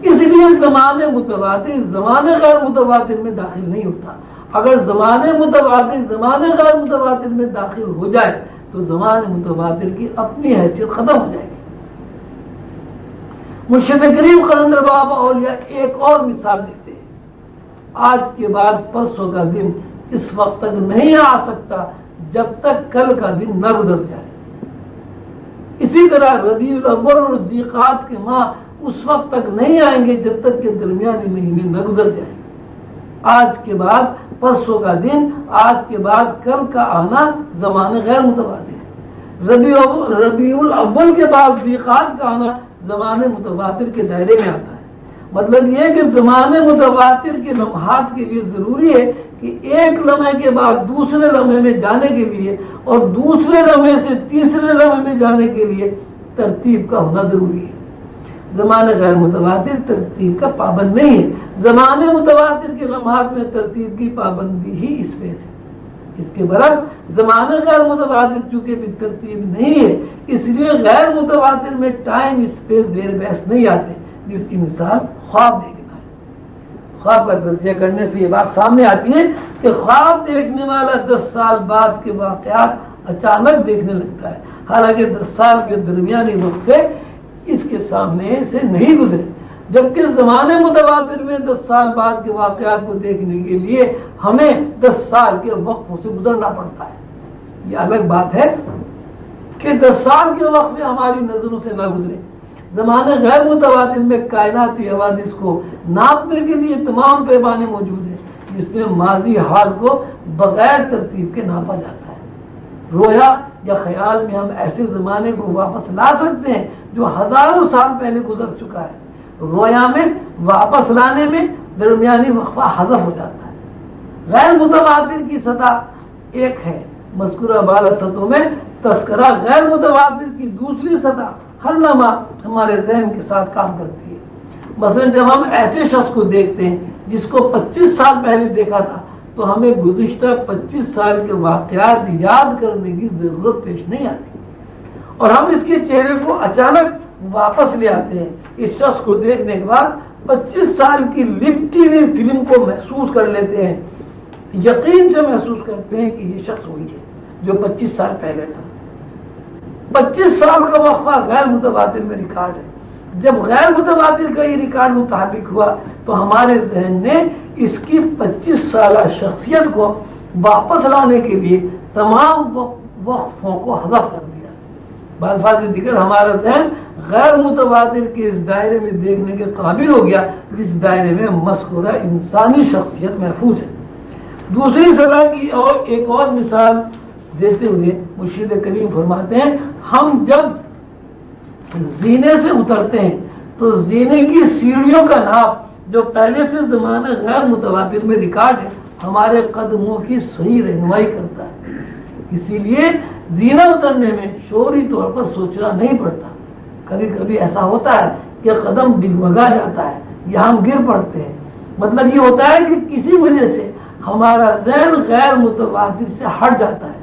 Speaker 1: اس لیے زمانے متبادل زمانے غیر متبادل میں داخل نہیں ہوتا. اگر زمانے متبادل زمانے غیر متبادل میں داخل ہو جائے تو زمانے متبادل کی اپنی حیثیت ختم ہو جائے گی. مرشد کریم قلندر بابا اولیاء ایک اور مثال دیتے ہیں. آج کے بعد پرسوں کا دن اس وقت تک نہیں آ سکتا جب تک کل کا دن نہ گزر جائے. اسی طرح ربیع الاول اور ذیقعد کے ماہ اس وقت تک نہیں آئیں گے جب تک کہ درمیانی مہینے نہ گزر جائیں. آج کے بعد پرسوں کا دن, آج کے بعد کل کا آنا زمانے غیر متبادل ہے. ربیع الاول کے بعد ذیقعد کا آنا زمانے متبادل کے دائرے میں آتا ہے. مطلب یہ کہ زمانے متبادل کے لمحات کے لیے ضروری ہے کہ ایک لمحے کے بعد دوسرے لمحے میں جانے کے لیے اور دوسرے لمحے سے تیسرے لمحے میں جانے کے لیے ترتیب کا ہونا ضروری ہے. زمانے غیر متبادل ترتیب کا پابند نہیں ہے. زمانے متبادل کے لمحات میں ترتیب کی پابندی ہی اس میں سے. اس کے برعکس زمانے غیر متبادل چونکہ بھی ترتیب نہیں ہے, اس لیے غیر متبادل میں ٹائم اسپیس زیر بحث نہیں آتے, جس کی مثال خواب دیکھنا ہے. خواب کا تجزیہ کرنے سے یہ بات سامنے آتی ہے کہ خواب دیکھنے والا 10 سال بعد کے واقعات اچانک دیکھنے لگتا ہے, حالانکہ 10 سال کے درمیانی وقفے اس کے سامنے سے نہیں گزرے. جبکہ زمانے متبادل میں 10 سال بعد کے واقعات کو دیکھنے کے لیے ہمیں 10 سال کے وقفوں سے گزرنا پڑتا ہے. یہ الگ بات ہے کہ 10 سال کے وقفے ہماری نظروں سے نہ گزرے. زمانے غیر متبادل میں کائناتی حوادث کو ناپنے کے لیے تمام پیمانے موجود ہیں, جس میں ماضی حال کو بغیر ترتیب کے ناپا جاتا ہے. رویا یا خیال میں ہم ایسے زمانے کو واپس لا سکتے ہیں جو ہزاروں سال پہلے گزر چکا ہے. رویا میں واپس لانے میں درمیانی وقفہ حذف ہو جاتا ہے. غیر متبادل کی سطح ایک ہے. مذکورہ بالا سطحوں میں تذکرہ غیر متبادل کی دوسری سطح ہر لمحہ ہمارے ذہن کے ساتھ کام کرتی ہے. مثلا جب ہم ایسے شخص کو دیکھتے ہیں جس کو 25 سال پہلے دیکھا تھا تو ہمیں گزشتہ 25 سال کے واقعات یاد کرنے کی ضرورت پیش نہیں آتی, اور ہم اس کے چہرے کو اچانک واپس لے آتے ہیں. اس شخص کو دیکھنے کے بعد 25 سال کی لپٹی ہوئی فلم کو محسوس کر لیتے ہیں, یقین سے محسوس کرتے ہیں کہ یہ شخص وہی ہے جو 25 سال پہلے تھا. 25 سال کا وقفہ غیر متبادل میں ریکارڈ ہے. جب غیر متبادل کا یہ ریکارڈ متحرک ہوا تو ہمارے ذہن نے اس کی 25 سالہ شخصیت کو واپس لانے کے لیے تمام وقفوں کو حذف کر دیا. بالفاظ دیگر ہمارا ذہن غیر متبادل کے اس دائرے میں دیکھنے کے قابل ہو گیا جس دائرے میں مذکورہ انسانی شخصیت محفوظ ہے. دوسری سطح کی اور ایک اور مثال دیتے ہوئے مرشد کریم فرماتے ہیں, ہم جب زینے سے اترتے ہیں تو زینے کی سیڑھیوں کا ناپ جو پہلے سے زمانہ غیر متبادل میں ریکارڈ ہے ہمارے قدموں کی صحیح رہنمائی کرتا ہے. اسی لیے زینہ اترنے میں شعوری طور پر سوچنا نہیں پڑتا. کبھی کبھی ایسا ہوتا ہے کہ قدم ڈگمگا جاتا ہے یا ہم گر پڑتے ہیں. مطلب یہ ہوتا ہے کہ کسی وجہ سے ہمارا ذہن غیر متبادل سے ہٹ جاتا ہے.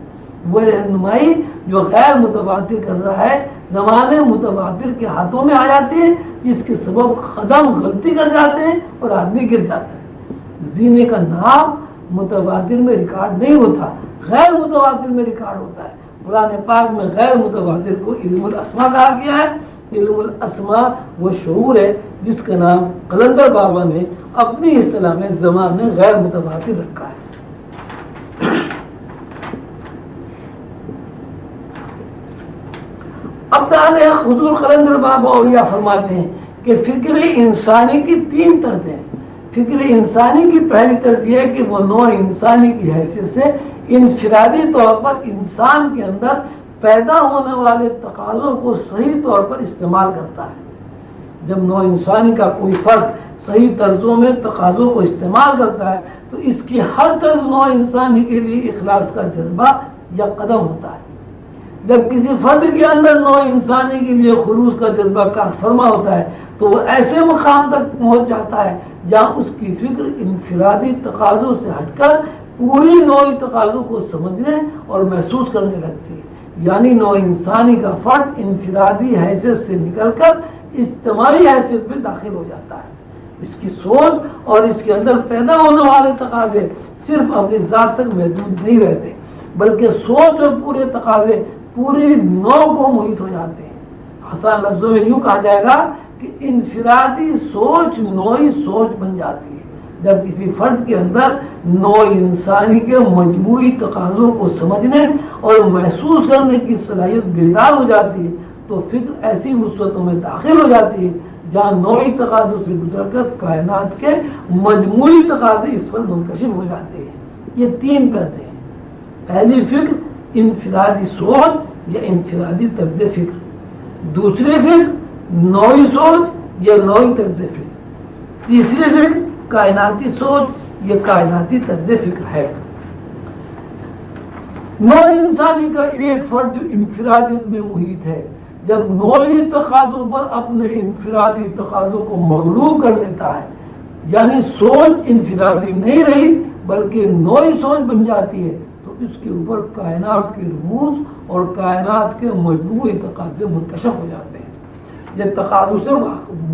Speaker 1: وہ رہنمائی جو غیر متبادل کر رہا ہے زمانے متبادل کے ہاتھوں میں آ جاتی ہے, جس کے سبب قدم غلطی کر جاتے ہیں اور آدمی گر جاتا ہے. زینے کا نام متبادل میں ریکارڈ نہیں ہوتا, غیر متبادل میں ریکارڈ ہوتا ہے. قرآن پاک میں غیر متبادل کو علم الاسماء کہا گیا ہے. علم الاسماء وہ شعور ہے جس کا نام قلندر بابا نے اپنی اصطلاح میں زمانے غیر متبادل رکھا ہے. اب تعالی حضور قلندر بابا اولیاء فرماتے ہیں کہ فکر انسانی کی 3 طرزیں ہیں. فکر انسانی کی پہلی طرز یہ ہے کہ وہ نوع انسانی کی حیثیت سے انفرادی طور پر انسان کے اندر پیدا ہونے والے تقاضوں کو صحیح طور پر استعمال کرتا ہے. جب نوع انسانی کا کوئی فرد صحیح طرزوں میں تقاضوں کو استعمال کرتا ہے تو اس کی ہر طرز نوع انسانی کے لیے اخلاص کا جذبہ یا قدم ہوتا ہے. جب کسی فرد کے اندر نوع انسانی کے لیے خلوص کا جذبہ کار فرما ہوتا ہے تو وہ ایسے مقام تک پہنچ جاتا ہے جہاں اس کی فکر انفرادی تقاضوں سے ہٹ کر پوری نوعی تقاضوں کو سمجھنے اور محسوس کرنے لگتی ہے. یعنی نوع انسانی کا فرد انفرادی حیثیت سے نکل کر اجتماعی حیثیت میں داخل ہو جاتا ہے. اس کی سوچ اور اس کے اندر پیدا ہونے والے تقاضے صرف اپنی ذات تک محدود نہیں رہتے بلکہ سوچ اور پورے تقاضے پوری نوع کو محیط ہو جاتے ہیں. آسان لفظوں میں یوں کہا جائے گا کہ انفرادی سوچ نوعی سوچ بن جاتی ہے. جب کسی فرد کے اندر نوع انسانی کے مجموعی تقاضوں کو سمجھنے اور محسوس کرنے کی صلاحیت بیدار ہو جاتی ہے تو فکر ایسی وسعتوں میں داخل ہو جاتی ہے جہاں نوعی تقاضوں سے گزر کر کائنات کے مجموعی تقاضے اس پر منکشف ہو جاتے ہیں. یہ تین طرزیں ہیں. پہلی فکر انفرادی سوچ یا انفرادی طرز فکر. دوسری فکر نوعی سوچ یا نوعی طرز فکر. تیسری فکر کائناتی سوچ یا کائناتی طرز فکر ہے. نوع انسانی کا ایک فرد جو انفرادیت میں محیط ہے جب نوعی تقاضوں پر اپنے انفرادی تقاضوں کو مغلوب کر لیتا ہے یعنی سوچ انفرادی نہیں رہی بلکہ نوعی سوچ بن جاتی ہے تو اس کے اوپر کائنات کے رموز اور کائنات کے مجموعی تقاضے منکشف ہو جاتے ہیں. یہ تقاضوں سے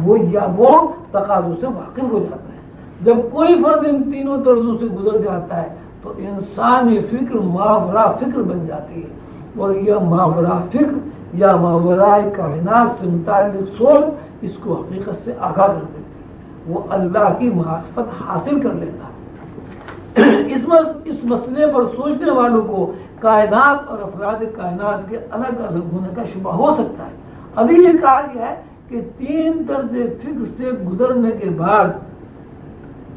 Speaker 1: وہ تقاضوں سے واقف ہو جاتا ہے. جب کوئی فرد ان تینوں طرزوں سے گزر جاتا ہے تو انسانی فکر ماورا فکر بن جاتی ہے اور یہ ماورا فکر یا ماورائے کائنات سے متعلق سوچ اس کو حقیقت سے آگاہ کر دیتی ہے. وہ اللہ کی معرفت حاصل کر لیتا ہے. اس مسئلے پر سوچنے والوں کو کائنات اور افراد کائنات کے الگ الگ ہونے کا شبہ ہو سکتا ہے. ابھی یہ کہا گیا ہے کہ تین طرز فکر سے گزرنے کے بعد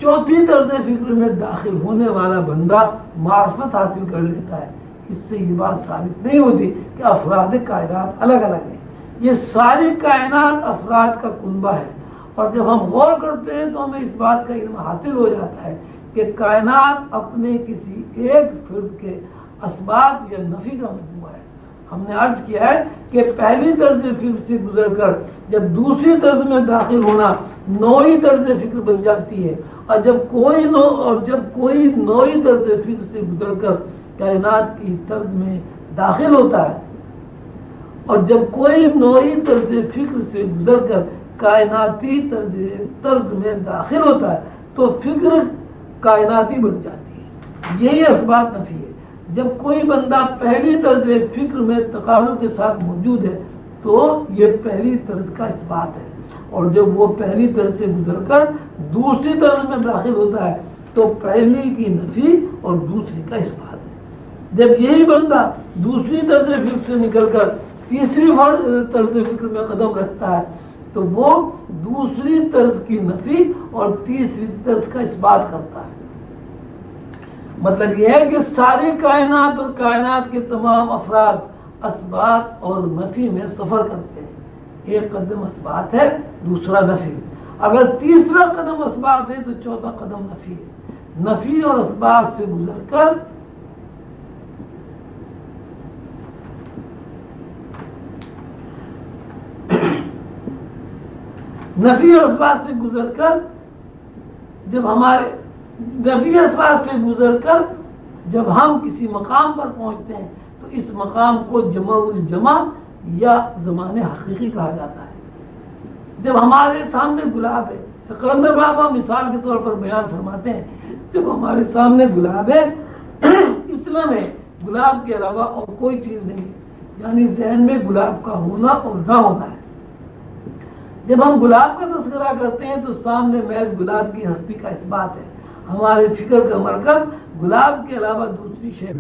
Speaker 1: چوتھی طرز فکر میں داخل ہونے والا بندہ معرفت حاصل کر لیتا ہے. اس سے یہ بات ثابت نہیں ہوتی کہ افراد کائنات الگ الگ ہیں. یہ ساری کائنات افراد کا کنبہ ہے اور جب ہم غور کرتے ہیں تو ہمیں اس بات کا علم حاصل ہو جاتا ہے کہ کائنات اپنے کسی ایک فرد کے اثبات یا نفی کا مجموعہ ہے. ہم نے عرض کیا ہے کہ پہلی طرز فکر سے گزر کر جب دوسری طرز میں داخل ہونا نوعی طرز فکر بن جاتی ہے اور جب کوئی نوعی طرز فکر سے گزر کر کائنات کی طرز میں داخل ہوتا ہے اور جب کوئی نوعی طرز فکر سے گزر کر کائناتی طرز میں داخل ہوتا ہے تو فکر کائناتی بن جاتی ہے. یہی اثبات نفی ہے. جب کوئی بندہ پہلی طرز فکر میں تقاضوں کے ساتھ موجود ہے تو یہ پہلی طرز کا اثبات ہے اور جب وہ پہلی طرز سے گزر کر دوسری طرز میں داخل ہوتا ہے تو پہلی کی نفی اور دوسری کا اثبات ہے. جب یہی بندہ دوسری طرز فکر سے نکل کر تیسری طرز فکر میں قدم رکھتا ہے تو وہ دوسری طرز کی نفی اور تیسری طرز کا اثبات کرتا ہے. مطلب یہ ہے کہ ساری کائنات اور کائنات کے تمام افراد اثبات اور نفی میں سفر کرتے ہیں. ایک قدم اثبات ہے دوسرا نفی. اگر تیسرا قدم اثبات ہے تو چوتھا قدم نفی ہے. نفی اور اثبات سے گزر کر نفی اور اثبات سے گزر کر جب ہم کسی مقام پر پہنچتے ہیں تو اس مقام کو جمع الجمع یا زمان حقیقی کہا جاتا ہے. جب ہمارے سامنے گلاب ہے قلندر بابا مثال کے طور پر بیان فرماتے ہیں جب ہمارے سامنے گلاب ہے اسلام میں گلاب کے علاوہ اور کوئی چیز نہیں یعنی ذہن میں گلاب کا ہونا اور نہ ہونا ہے. جب ہم گلاب کا تذکرہ کرتے ہیں تو سامنے محض گلاب کی ہستی کا اثبات ہے. ہمارے فکر کا مرکز گلاب کے علاوہ دوسری شے